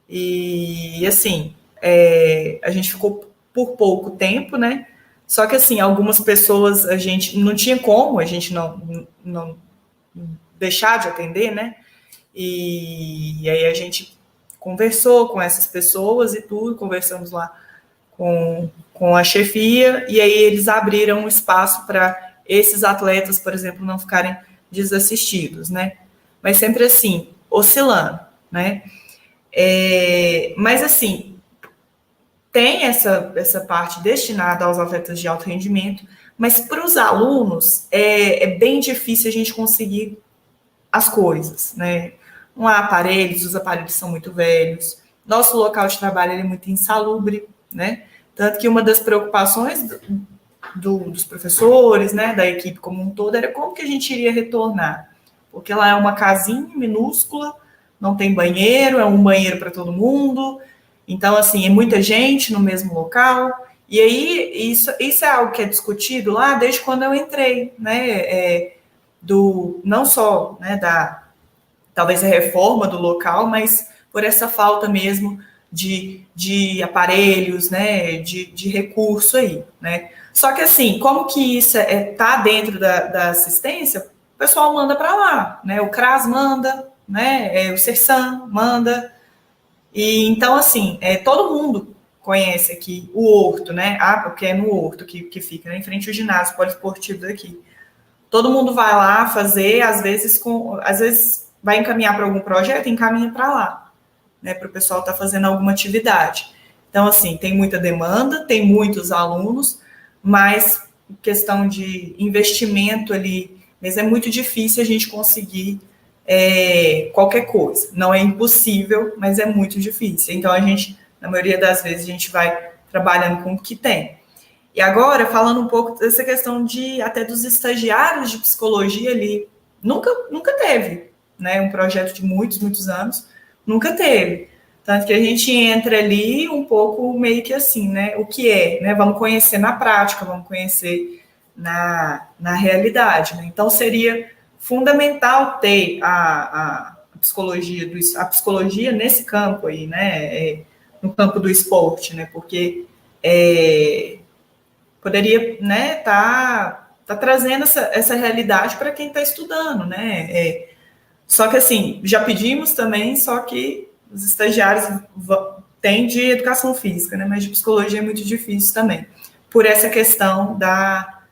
e assim, a gente ficou por pouco tempo, né, só que assim, algumas pessoas a gente não tinha como, a gente não deixar de atender, né, e aí a gente conversou com essas pessoas e tudo, conversamos lá com a chefia, e aí eles abriram um espaço para esses atletas, por exemplo, não ficarem desassistidos, né, mas sempre assim, oscilando, né, mas assim, tem essa parte destinada aos atletas de alto rendimento, mas para os alunos é bem difícil a gente conseguir as coisas, né? Não há aparelhos, os aparelhos são muito velhos, nosso local de trabalho é muito insalubre, né? Tanto que uma das preocupações dos professores, né, da equipe como um todo, era como que a gente iria retornar, porque lá é uma casinha minúscula, não tem banheiro, é um banheiro para todo mundo. Então, assim, é muita gente no mesmo local, e aí isso é algo que é discutido lá desde quando eu entrei, né, não só, né, talvez a reforma do local, mas por essa falta mesmo de aparelhos, né, de recurso aí, né. Só que, assim, como que isso tá dentro da assistência, o pessoal manda para lá, né, o CRAS manda, né, o CERSAM manda. E então, assim, todo mundo conhece aqui o Horto, né? Porque é no Horto que fica, né? Em frente ao ginásio poliesportivo daqui. Todo mundo vai lá fazer, às vezes vai encaminhar para algum projeto, encaminha para lá, né? Para o pessoal estar fazendo alguma atividade. Então, assim, tem muita demanda, tem muitos alunos, mas questão de investimento ali, mas é muito difícil a gente conseguir qualquer coisa. Não é impossível, mas é muito difícil. Então, a gente, na maioria das vezes, a gente vai trabalhando com o que tem. E agora, falando um pouco dessa questão até dos estagiários de psicologia ali, nunca teve, né? Um projeto de muitos, muitos anos, nunca teve. Tanto que a gente entra ali um pouco meio que assim, né? O que é, né? Vamos conhecer na prática, vamos conhecer na realidade, né? Então, seria fundamental ter a psicologia nesse campo aí, né, no campo do esporte, né, porque poderia, né, tá trazendo essa realidade para quem está estudando, né, só que assim, já pedimos também, só que os estagiários têm de educação física, né, mas de psicologia é muito difícil também, por essa questão da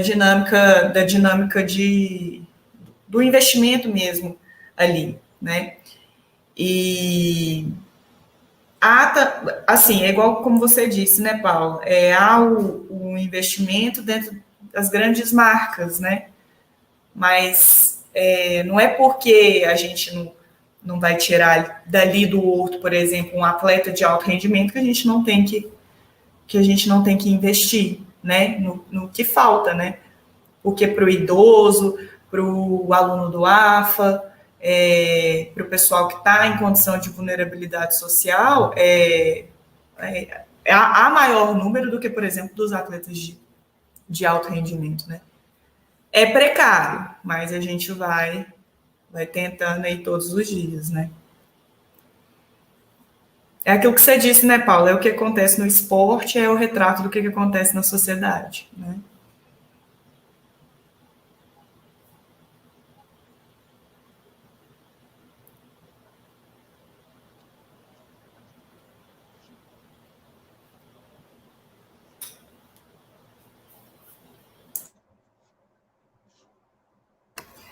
dinâmica do investimento mesmo ali, né? E assim, é igual como você disse, né, Paulo? Há o investimento dentro das grandes marcas, né? Mas não é porque a gente não vai tirar dali do Horto, por exemplo, um atleta de alto rendimento que a gente não tem que investir, né? No que falta, né? Porque para o idoso, para o aluno do AFA, para o pessoal que está em condição de vulnerabilidade social, há maior número do que, por exemplo, dos atletas de alto rendimento, né? É precário, mas a gente vai tentando aí todos os dias, né? É aquilo que você disse, né, Paulo? É o que acontece no esporte, é o retrato do que acontece na sociedade, né?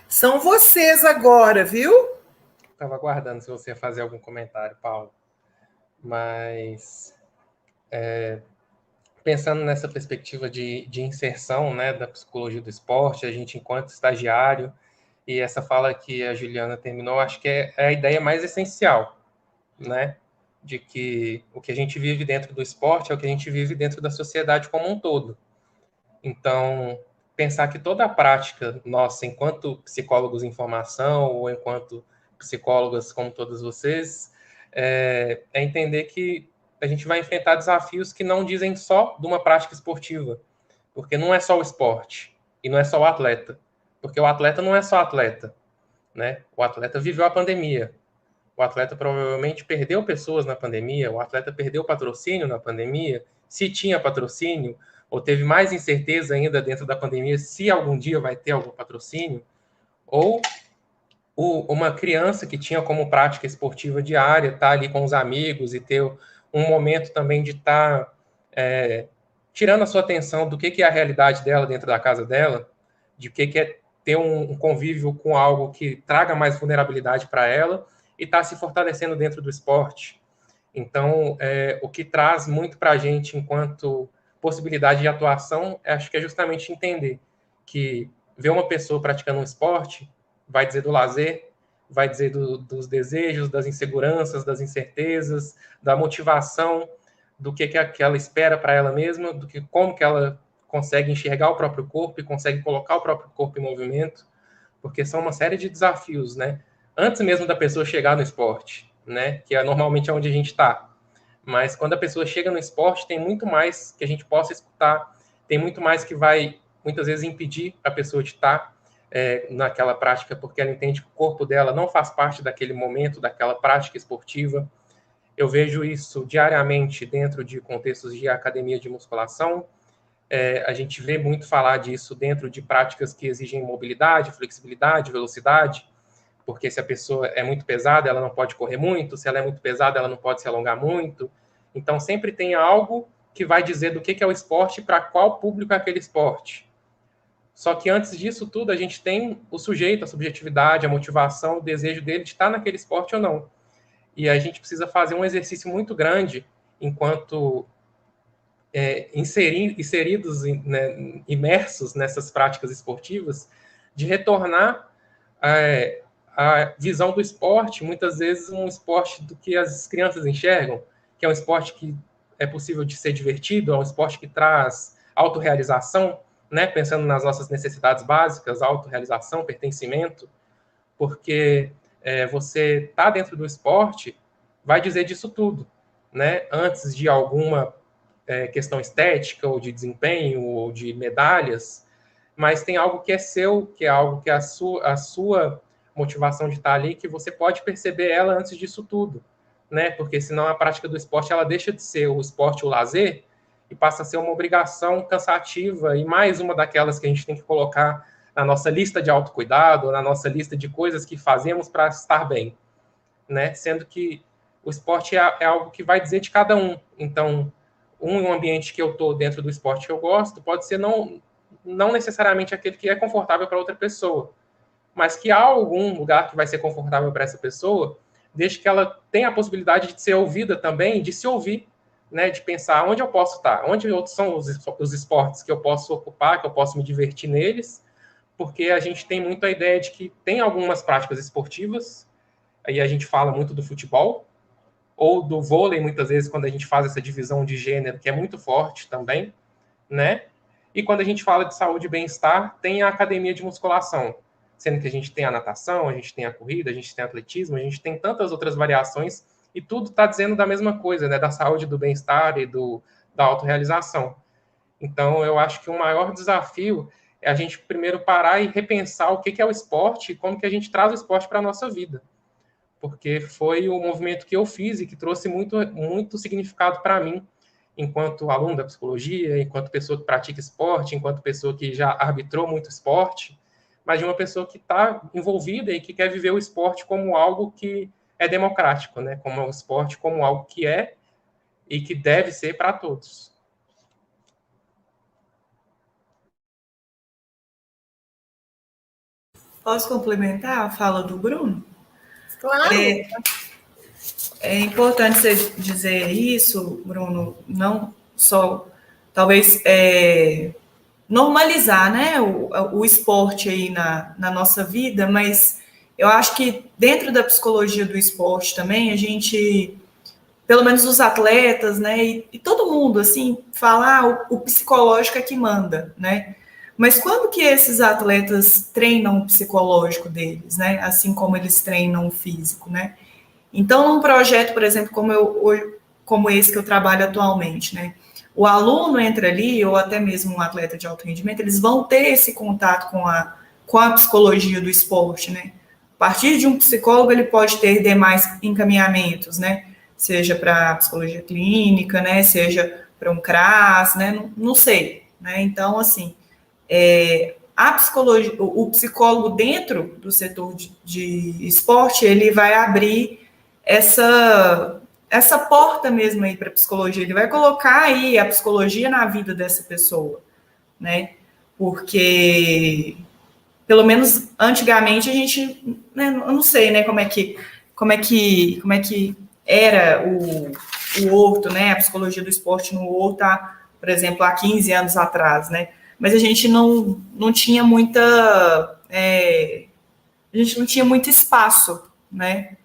São vocês agora, viu? Estava aguardando se você ia fazer algum comentário, Paulo. Mas, pensando nessa perspectiva de inserção, né, da psicologia do esporte, a gente enquanto estagiário, e essa fala que a Juliana terminou, acho que é a ideia mais essencial, né, de que o que a gente vive dentro do esporte é o que a gente vive dentro da sociedade como um todo. Então, pensar que toda a prática nossa, enquanto psicólogos em formação, ou enquanto psicólogas como todas vocês, é entender que a gente vai enfrentar desafios que não dizem só de uma prática esportiva, porque não é só o esporte, e não é só o atleta, porque o atleta não é só atleta, né? O atleta viveu a pandemia, o atleta provavelmente perdeu pessoas na pandemia, o atleta perdeu patrocínio na pandemia, se tinha patrocínio, ou teve mais incerteza ainda dentro da pandemia se algum dia vai ter algum patrocínio, ou uma criança que tinha como prática esportiva diária estar ali com os amigos e ter um momento também de estar tirando a sua atenção do que é a realidade dela dentro da casa dela, de que é ter um convívio com algo que traga mais vulnerabilidade para ela e estar se fortalecendo dentro do esporte. Então, o que traz muito para a gente enquanto possibilidade de atuação, acho que é justamente entender que ver uma pessoa praticando um esporte vai dizer do lazer, vai dizer dos desejos, das inseguranças, das incertezas, da motivação, do que ela espera para ela mesma, do que como que ela consegue enxergar o próprio corpo e consegue colocar o próprio corpo em movimento, porque são uma série de desafios, né? Antes mesmo da pessoa chegar no esporte, né? Que normalmente é onde a gente está. Mas quando a pessoa chega no esporte, tem muito mais que a gente possa escutar, tem muito mais que vai, muitas vezes, impedir a pessoa de estar naquela prática, porque ela entende que o corpo dela não faz parte daquele momento, daquela prática esportiva. Eu vejo isso diariamente dentro de contextos de academia de musculação. A gente vê muito falar disso dentro de práticas que exigem mobilidade, flexibilidade, velocidade, porque se a pessoa é muito pesada, ela não pode correr muito, se ela é muito pesada, ela não pode se alongar muito. Então, sempre tem algo que vai dizer do que é o esporte e para qual público é aquele esporte. Só que antes disso tudo, a gente tem o sujeito, a subjetividade, a motivação, o desejo dele de estar naquele esporte ou não. E a gente precisa fazer um exercício muito grande enquanto inseridos, né, imersos nessas práticas esportivas, de retornar a visão do esporte, muitas vezes um esporte do que as crianças enxergam, que é um esporte que é possível de ser divertido, é um esporte que traz autorrealização, né, pensando nas nossas necessidades básicas, autorrealização, pertencimento, porque você tá dentro do esporte vai dizer disso tudo, né, antes de alguma questão estética, ou de desempenho, ou de medalhas, mas tem algo que é seu, que é algo que é a sua motivação de estar ali, que você pode perceber ela antes disso tudo, né? Porque senão a prática do esporte, ela deixa de ser o esporte, o lazer, e passa a ser uma obrigação cansativa, e mais uma daquelas que a gente tem que colocar na nossa lista de autocuidado, ou na nossa lista de coisas que fazemos para estar bem, né? Sendo que o esporte é algo que vai dizer de cada um. Então, um ambiente que eu estou dentro do esporte que eu gosto pode ser não necessariamente aquele que é confortável para outra pessoa, mas que há algum lugar que vai ser confortável para essa pessoa, desde que ela tenha a possibilidade de ser ouvida também, de se ouvir, né, de pensar onde eu posso estar, onde são os esportes que eu posso ocupar, que eu posso me divertir neles, porque a gente tem muito a ideia de que tem algumas práticas esportivas, aí a gente fala muito do futebol, ou do vôlei, muitas vezes, quando a gente faz essa divisão de gênero, que é muito forte também, né? E quando a gente fala de saúde e bem-estar, tem a academia de musculação, sendo que a gente tem a natação, a gente tem a corrida, a gente tem atletismo, a gente tem tantas outras variações, e tudo está dizendo da mesma coisa, né? Da saúde, do bem-estar e da autorrealização. Então, eu acho que o maior desafio é a gente primeiro parar e repensar o que é o esporte e como que a gente traz o esporte para a nossa vida. porque foi o movimento que eu fiz e que trouxe muito significado para mim, enquanto aluno da psicologia, enquanto pessoa que pratica esporte, enquanto pessoa que já arbitrou muito esporte, mas de uma pessoa que está envolvida e que quer viver o esporte como algo que é democrático, né? Como o esporte como algo que é e que deve ser para todos. Posso complementar a fala do Bruno? Claro. É importante você dizer isso, Bruno, não só, talvez, normalizar, né, o esporte aí na nossa vida, mas eu acho que dentro da psicologia do esporte também, a gente, pelo menos os atletas, né, e todo mundo, assim, fala, o psicológico é que manda, né, mas quando que esses atletas treinam o psicológico deles, né, assim como eles treinam o físico, né? Então, num projeto, por exemplo, como esse que eu trabalho atualmente, né? O aluno entra ali, ou até mesmo um atleta de alto rendimento, eles vão ter esse contato com a psicologia do esporte, né? A partir de um psicólogo, ele pode ter demais encaminhamentos, né? Seja para psicologia clínica, né? Seja para um CRAS, né? Não sei, né? Então, assim, a psicologia, o psicólogo dentro do setor de esporte, ele vai abrir essa porta mesmo aí para a psicologia, ele vai colocar aí a psicologia na vida dessa pessoa, né? Porque, pelo menos antigamente, a gente, né, eu não sei, né, como é que era o Horto, né, a psicologia do esporte no Horto, por exemplo, há 15 anos atrás, né? Mas a gente não tinha a gente não tinha muito espaço, né?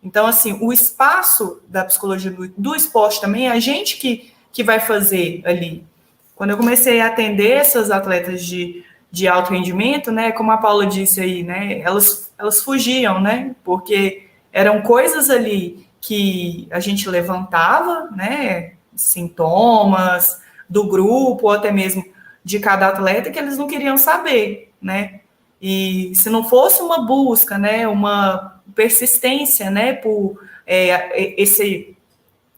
Então, assim, o espaço da psicologia do esporte também é a gente que vai fazer ali. Quando eu comecei a atender essas atletas de alto rendimento, né, como a Paula disse aí, né, elas fugiam, né, porque eram coisas ali que a gente levantava, né, sintomas do grupo, ou até mesmo de cada atleta, que eles não queriam saber, né, e se não fosse uma busca, né, uma persistência, né, por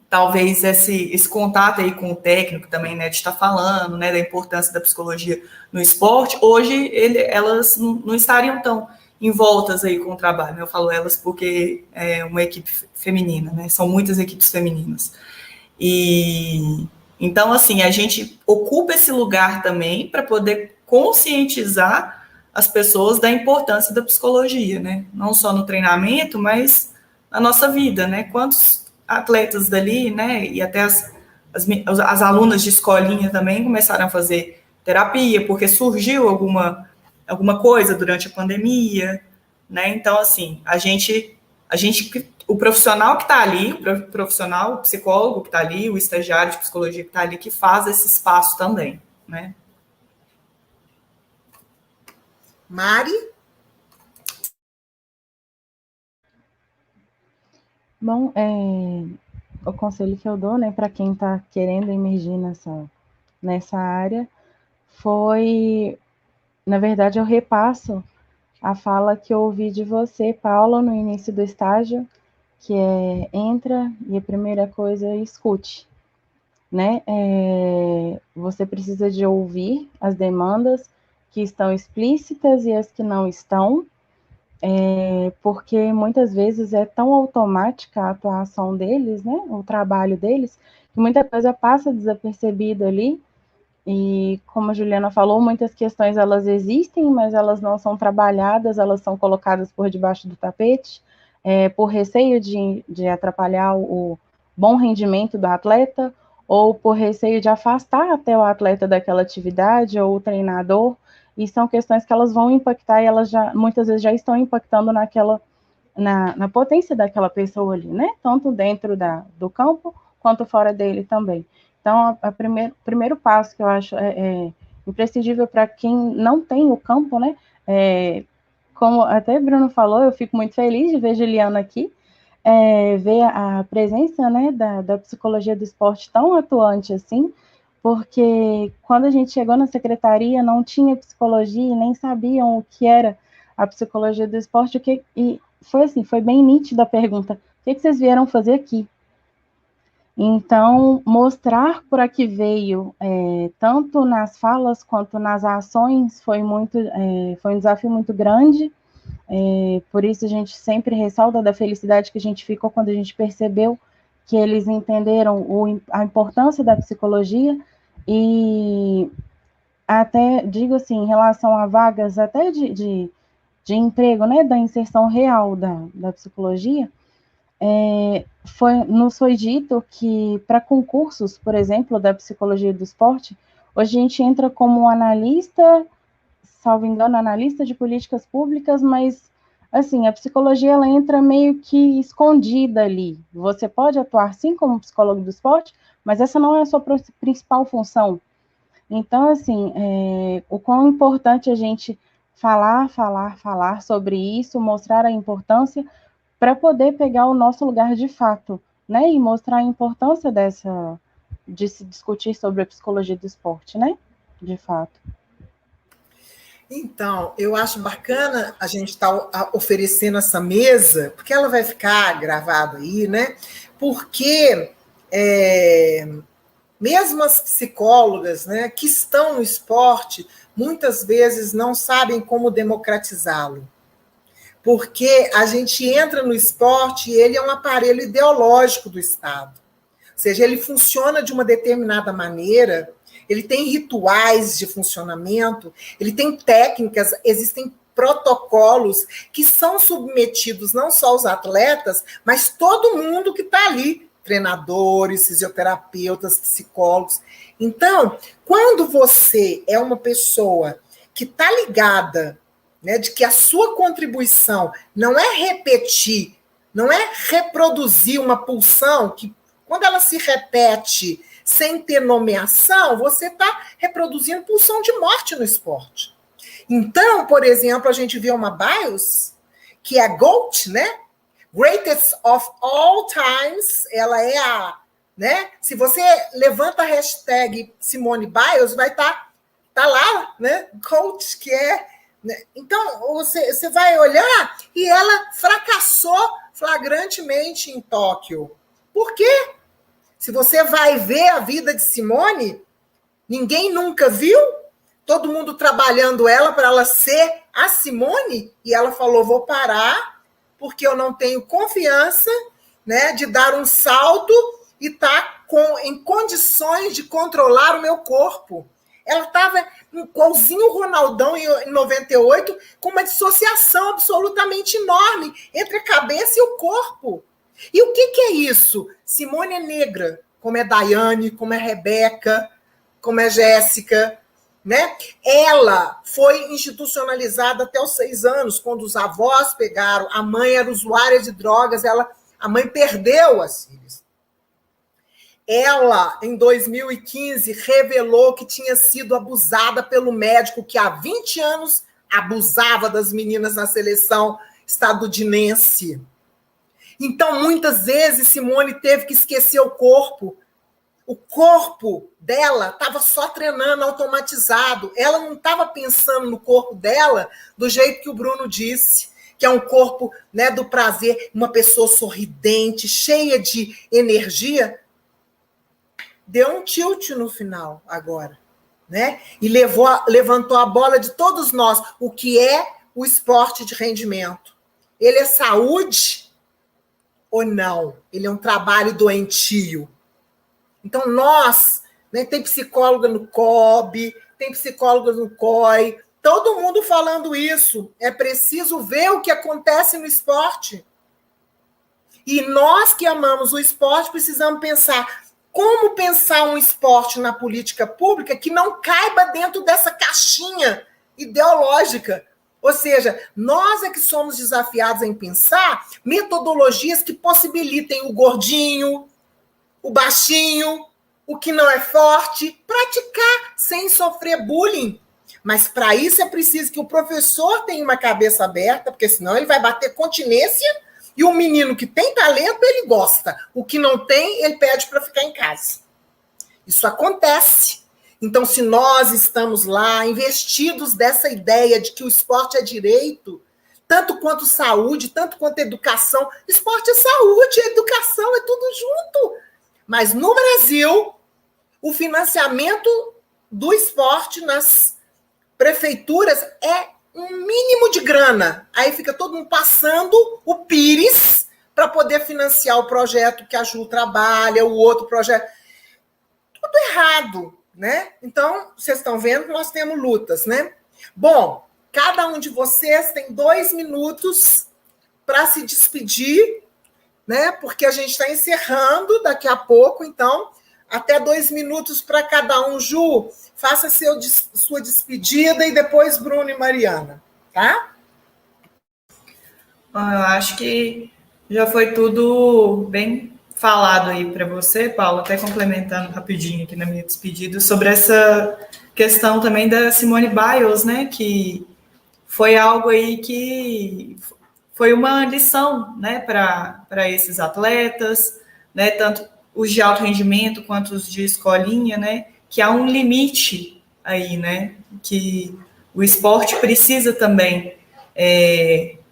talvez esse contato aí com o técnico também, né, de estar falando, né, da importância da psicologia no esporte, hoje elas não estariam tão envoltas aí com o trabalho, né? Eu falo elas porque é uma equipe feminina, né, são muitas equipes femininas. E então, assim, a gente ocupa esse lugar também para poder conscientizar as pessoas da importância da psicologia, né? Não só no treinamento, mas na nossa vida, né? Quantos atletas dali, né? E até as alunas de escolinha também começaram a fazer terapia, porque surgiu alguma coisa durante a pandemia, né? Então, assim, o profissional que está ali, o profissional, o psicólogo que está ali, o estagiário de psicologia que está ali, que faz esse espaço também, né? Mari? Bom, o conselho que eu dou, né, para quem está querendo emergir nessa área foi, na verdade, eu repasso a fala que eu ouvi de você, Paula, no início do estágio, que entra e a primeira coisa é escute, né? Você precisa de ouvir as demandas que estão explícitas e as que não estão, porque muitas vezes é tão automática a atuação deles, né? O trabalho deles, que muita coisa passa desapercebida ali. E como a Juliana falou, muitas questões elas existem, mas elas não são trabalhadas, elas são colocadas por debaixo do tapete, por receio de atrapalhar o bom rendimento do atleta, ou por receio de afastar até o atleta daquela atividade, ou o treinador, e são questões que elas vão impactar e elas muitas vezes já estão impactando na potência daquela pessoa ali, né? Tanto dentro do campo, quanto fora dele também. Então, o primeiro passo que eu acho imprescindível para quem não tem o campo, né? Como até Bruno falou, eu fico muito feliz de ver Juliana aqui, ver a presença, né, da psicologia do esporte tão atuante assim, porque quando a gente chegou na secretaria não tinha psicologia e nem sabiam o que era a psicologia do esporte, e foi bem nítida a pergunta, o que vocês vieram fazer aqui? Então, mostrar por aqui veio, tanto nas falas quanto nas ações, foi um desafio muito grande, por isso a gente sempre ressalta da felicidade que a gente ficou quando a gente percebeu que eles entenderam a importância da psicologia, e até, digo assim, em relação a vagas até de emprego, né, da inserção real da psicologia, nos foi dito que para concursos, por exemplo, da psicologia do esporte, hoje a gente entra como analista, salvo engano, analista de políticas públicas, mas, assim, a psicologia, ela entra meio que escondida ali. Você pode atuar, sim, como psicólogo do esporte, mas essa não é a sua principal função. Então, assim, o quão importante a gente falar sobre isso, mostrar a importância, para poder pegar o nosso lugar de fato, né, e mostrar a importância de se discutir sobre a psicologia do esporte, né, de fato. Então, eu acho bacana a gente estar oferecendo essa mesa, porque ela vai ficar gravada aí, né, porque mesmo as psicólogas, né, que estão no esporte, muitas vezes não sabem como democratizá-lo. Porque a gente entra no esporte e ele é um aparelho ideológico do Estado. Ou seja, ele funciona de uma determinada maneira, ele tem rituais de funcionamento, ele tem técnicas, existem protocolos que são submetidos não só aos atletas, mas todo mundo que está ali, treinadores, fisioterapeutas, psicólogos. Então, quando você é uma pessoa que está ligada, né, de que a sua contribuição não é repetir, não é reproduzir uma pulsão que, quando ela se repete sem ter nomeação, você está reproduzindo pulsão de morte no esporte. Então, por exemplo, a gente vê uma Biles, que é a GOAT, né? Greatest of all times, ela é né? Se você levanta a hashtag Simone Biles, vai estar lá, né? GOAT, que é... Então, você vai olhar e ela fracassou flagrantemente em Tóquio. Por quê? Se você vai ver a vida de Simone, ninguém nunca viu, todo mundo trabalhando ela para ela ser a Simone, e ela falou, vou parar, porque eu não tenho confiança, né, de dar um salto e estar em condições de controlar o meu corpo. Ela estava igualzinho o Ronaldão em 98, com uma dissociação absolutamente enorme entre a cabeça e o corpo. E o que é isso? Simone é negra, como é Daiane, como é Rebeca, como é Jéssica, né? Ela foi institucionalizada até os 6 anos, quando os avós pegaram, a mãe era usuária de drogas, a mãe perdeu as filhas. Ela, em 2015, revelou que tinha sido abusada pelo médico que há 20 anos abusava das meninas na seleção estadunidense. Então, muitas vezes, Simone teve que esquecer o corpo. O corpo dela estava só treinando, automatizado. Ela não estava pensando no corpo dela do jeito que o Bruno disse, que é um corpo, né, do prazer, uma pessoa sorridente, cheia de energia. Deu um tilt no final agora, né? E levantou a bola de todos nós. O que é o esporte de rendimento? Ele é saúde ou não? Ele é um trabalho doentio. Então, nós, né, tem psicóloga no COB, tem psicóloga no COI, todo mundo falando isso. É preciso ver o que acontece no esporte. E nós que amamos o esporte precisamos pensar como pensar um esporte na política pública que não caiba dentro dessa caixinha ideológica. Ou seja, nós é que somos desafiados em pensar metodologias que possibilitem o gordinho, o baixinho, o que não é forte, praticar sem sofrer bullying. Mas para isso é preciso que o professor tenha uma cabeça aberta, porque senão ele vai bater continência. E o menino que tem talento, ele gosta. O que não tem, ele pede para ficar em casa. Isso acontece. Então, se nós estamos lá investidos dessa ideia de que o esporte é direito, tanto quanto saúde, tanto quanto educação. Esporte é saúde, educação, é tudo junto. Mas no Brasil, o financiamento do esporte nas prefeituras é um mínimo de grana. Aí fica todo mundo passando o pires para poder financiar o projeto que a Ju trabalha, o outro projeto. Tudo errado, né? Então, vocês estão vendo que nós temos lutas, né? Bom, cada um de vocês tem 2 minutos para se despedir, né? Porque a gente está encerrando daqui a pouco, então, até 2 minutos para cada um. Ju, faça sua despedida e depois Bruno e Mariana, tá? Bom, eu acho que já foi tudo bem falado aí para você, Paulo, até complementando rapidinho aqui na minha despedida, sobre essa questão também da Simone Biles, né, que foi algo aí que foi uma lição, né, para esses atletas, né, tanto os de alto rendimento quanto os de escolinha, né, que há um limite aí, né, que o esporte precisa também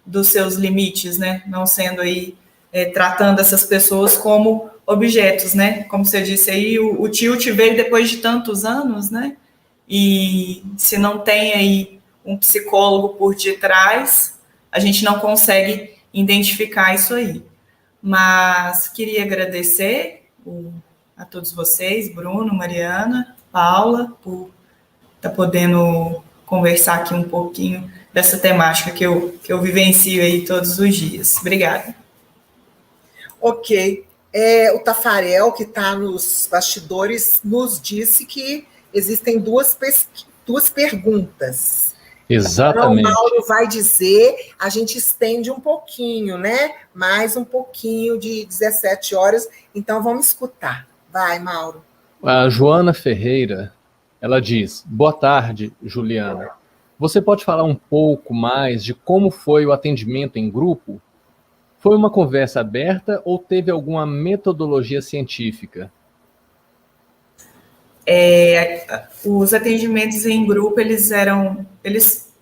dos seus limites, né, não sendo aí tratando essas pessoas como objetos, né, como você disse aí, o tilt veio depois de tantos anos, né, e se não tem aí um psicólogo por detrás, a gente não consegue identificar isso aí. Mas queria agradecer a todos vocês, Bruno, Mariana, Paula, por estar podendo conversar aqui um pouquinho dessa temática que eu vivencio aí todos os dias. Obrigada. Ok. O Tafarel, que está nos bastidores, nos disse que existem duas perguntas. Exatamente. Então, o Mauro vai dizer, a gente estende um pouquinho, né? Mais um pouquinho de 17 horas. Então, vamos escutar. Vai, Mauro. A Joana Ferreira, ela diz: boa tarde, Juliana. Você pode falar um pouco mais de como foi o atendimento em grupo? Foi uma conversa aberta ou teve alguma metodologia científica? Os atendimentos em grupo, eles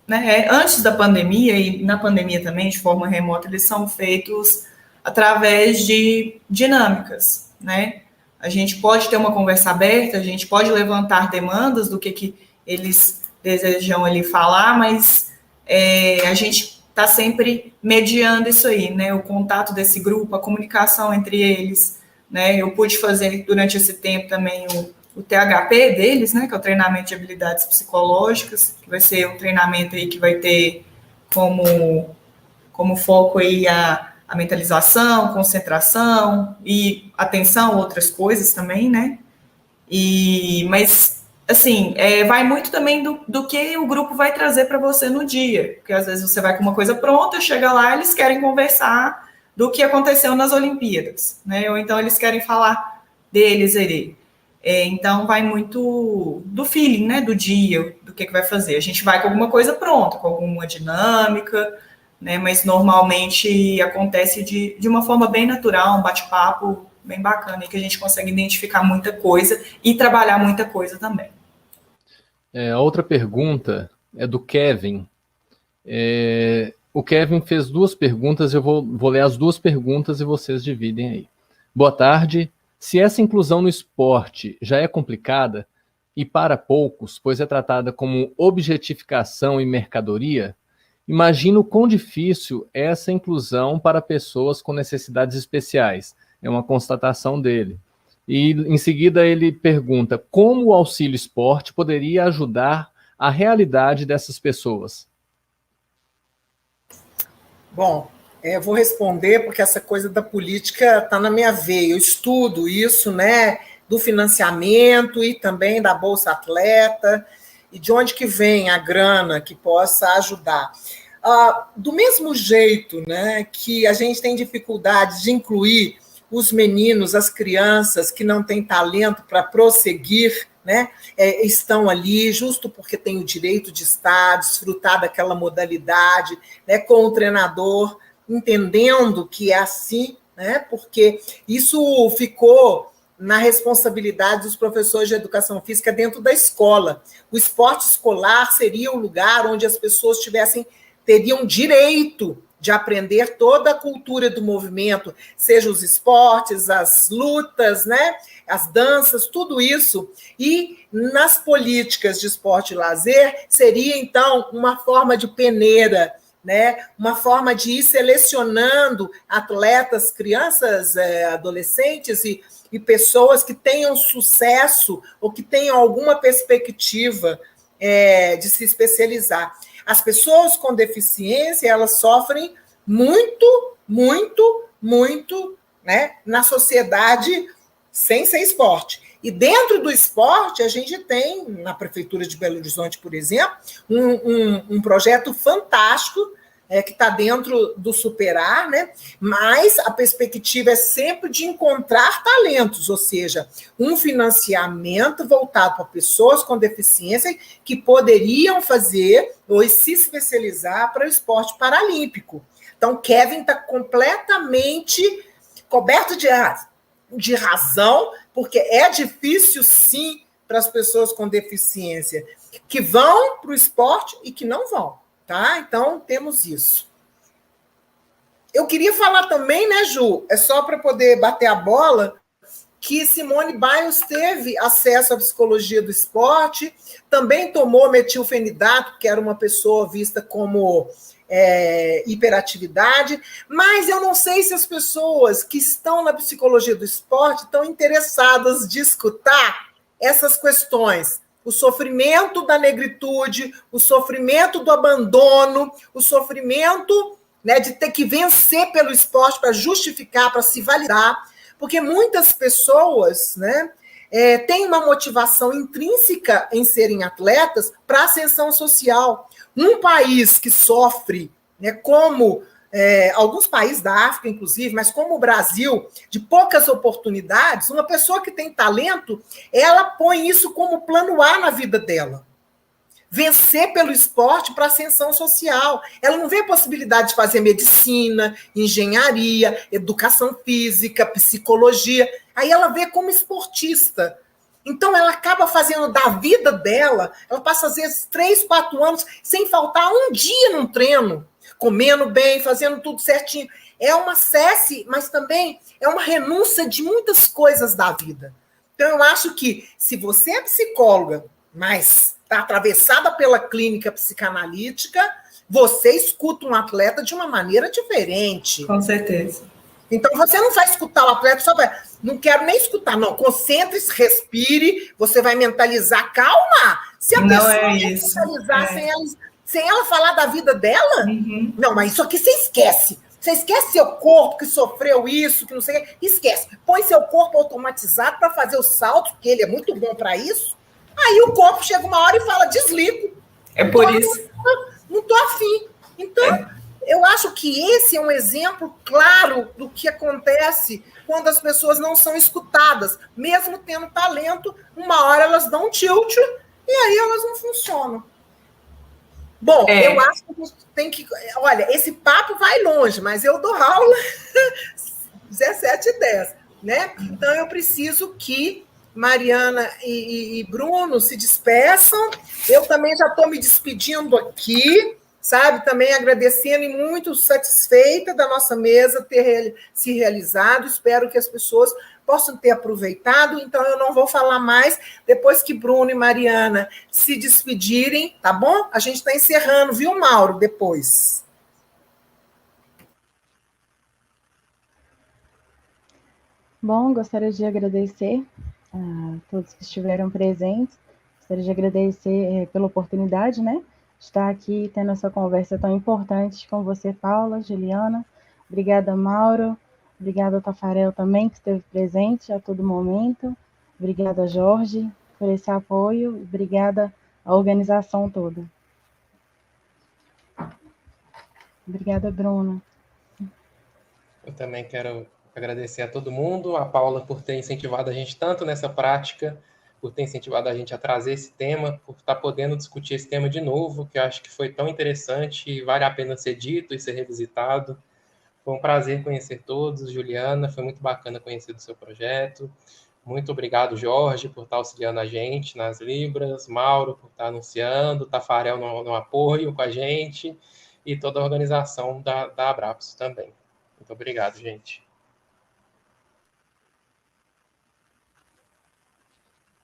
né, antes da pandemia e na pandemia também, de forma remota, eles são feitos através de dinâmicas, né? A gente pode ter uma conversa aberta, a gente pode levantar demandas do que eles desejam ali falar, mas a gente está sempre mediando isso aí, né? O contato desse grupo, a comunicação entre eles, né? Eu pude fazer durante esse tempo também o THP deles, né? Que é o treinamento de habilidades psicológicas, que vai ser um treinamento aí que vai ter como foco aí a mentalização, concentração e atenção, outras coisas também, né? Mas assim, vai muito também do que o grupo vai trazer para você no dia, porque às vezes você vai com uma coisa pronta, chega lá, eles querem conversar do que aconteceu nas Olimpíadas, né? Ou então eles querem falar deles ali. Então vai muito do feeling, né? Do dia, do que vai fazer. A gente vai com alguma coisa pronta, com alguma dinâmica, né? Mas normalmente acontece de uma forma bem natural, um bate-papo bem bacana, e que a gente consegue identificar muita coisa e trabalhar muita coisa também. A outra pergunta é do Kevin. O Kevin fez 2 perguntas, eu vou ler as 2 perguntas e vocês dividem aí. Boa tarde. Se essa inclusão no esporte já é complicada, e para poucos, pois é tratada como objetificação e mercadoria, imagino o quão difícil é essa inclusão para pessoas com necessidades especiais. É uma constatação dele. E, em seguida, ele pergunta como o auxílio esporte poderia ajudar a realidade dessas pessoas. Bom, eu vou responder porque essa coisa da política está na minha veia. Eu estudo isso, né, do financiamento e também da Bolsa Atleta, e de onde que vem a grana que possa ajudar. Do mesmo jeito, né, que a gente tem dificuldade de incluir os meninos, as crianças que não têm talento para prosseguir, né, estão ali justo porque têm o direito de estar, desfrutar daquela modalidade, né, com o treinador, entendendo que é assim, né, porque isso ficou na responsabilidade dos professores de educação física dentro da escola. O esporte escolar seria o lugar onde as pessoas tivessem teriam direito de aprender toda a cultura do movimento, seja os esportes, as lutas, né, as danças, tudo isso. E nas políticas de esporte e lazer, seria, então, uma forma de peneira, né, uma forma de ir selecionando atletas, crianças, adolescentes e pessoas que tenham sucesso ou que tenham alguma perspectiva de se especializar. As pessoas com deficiência, elas sofrem muito, muito, muito, né, na sociedade sem ser esporte. E dentro do esporte, a gente tem, na Prefeitura de Belo Horizonte, por exemplo, um projeto fantástico, que está dentro do Superar, né? Mas a perspectiva é sempre de encontrar talentos, ou seja, um financiamento voltado para pessoas com deficiência que poderiam fazer ou se especializar para o esporte paralímpico. Então, Kevin está completamente coberto de razão, porque é difícil, sim, para as pessoas com deficiência que vão para o esporte e que não vão. Tá? Então, temos isso. Eu queria falar também, né, Ju, é só para poder bater a bola, que Simone Biles teve acesso à psicologia do esporte, também tomou metilfenidato, que era uma pessoa vista como hiperatividade, mas eu não sei se as pessoas que estão na psicologia do esporte estão interessadas de escutar essas questões. O sofrimento da negritude, o sofrimento do abandono, o sofrimento, né, de ter que vencer pelo esporte para justificar, para se validar, porque muitas pessoas, né, têm uma motivação intrínseca em serem atletas para ascensão social. Um país que sofre, né, como alguns países da África, inclusive, mas como o Brasil, de poucas oportunidades, uma pessoa que tem talento, ela põe isso como plano A na vida dela. Vencer pelo esporte para ascensão social. Ela não vê a possibilidade de fazer medicina, engenharia, educação física, psicologia. Aí ela vê como esportista. Então, ela acaba fazendo da vida dela, ela passa, às vezes, 3, 4 anos sem faltar um dia num treino, comendo bem, fazendo tudo certinho. É uma cesse, mas também é uma renúncia de muitas coisas da vida. Então, eu acho que, se você é psicóloga, mas está atravessada pela clínica psicanalítica, você escuta um atleta de uma maneira diferente. Com certeza. Então, você não vai escutar o atleta só para... Não quero nem escutar, não. Concentre-se, respire, você vai mentalizar. Calma! Se a pessoa mentalizar sem ela falar da vida dela, não, mas isso aqui você esquece. Você esquece seu corpo que sofreu isso, que não sei o que. Esquece. Põe seu corpo automatizado para fazer o salto, porque ele é muito bom para isso. Aí o corpo chega uma hora e fala, desligo. É por isso. Não estou afim. Então, eu acho que esse é um exemplo claro do que acontece quando as pessoas não são escutadas. Mesmo tendo talento, uma hora elas dão um tilt e aí elas não funcionam. Bom, eu acho que a gente tem que... Olha, esse papo vai longe, mas eu dou aula 17h10, né? Então, eu preciso que Mariana e Bruno se despeçam. Eu também já estou me despedindo aqui, sabe? Também agradecendo e muito satisfeita da nossa mesa ter se realizado. Espero que as pessoas possam ter aproveitado. Então, eu não vou falar mais. Depois que Bruno e Mariana se despedirem, tá bom? A gente está encerrando, viu, Mauro? Depois. Bom, gostaria de agradecer a todos que estiveram presentes. Gostaria de agradecer pela oportunidade, né, de estar aqui tendo essa conversa tão importante com você, Paula, Juliana. Obrigada, Mauro. Obrigada, Tafarel, também, que esteve presente a todo momento. Obrigada, Jorge, por esse apoio. Obrigada à organização toda. Obrigada, Bruna. Eu também quero agradecer a todo mundo, a Paula por ter incentivado a gente tanto nessa prática, por ter incentivado a gente a trazer esse tema, por estar podendo discutir esse tema de novo, que eu acho que foi tão interessante e vale a pena ser dito e ser revisitado. Foi um prazer conhecer todos. Juliana, foi muito bacana conhecer do seu projeto. Muito obrigado, Jorge, por estar auxiliando a gente nas Libras, Mauro por estar anunciando, Tafarel no apoio com a gente. e toda a organização da Abrapso também. Muito obrigado, gente.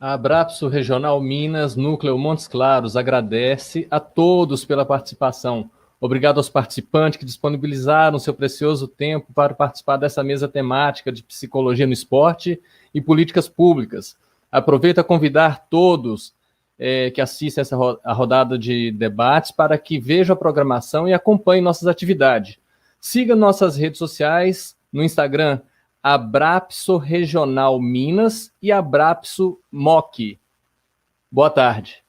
A Abrapso Regional Minas, Núcleo Montes Claros, agradece a todos pela participação. Obrigado aos participantes que disponibilizaram seu precioso tempo para participar dessa mesa temática de psicologia no esporte e políticas públicas. Aproveito a convidar todos que assistem a rodada de debates para que vejam a programação e acompanhem nossas atividades. Siga nossas redes sociais no Instagram, Abrapso Regional Minas e Abrapso MOC. Boa tarde.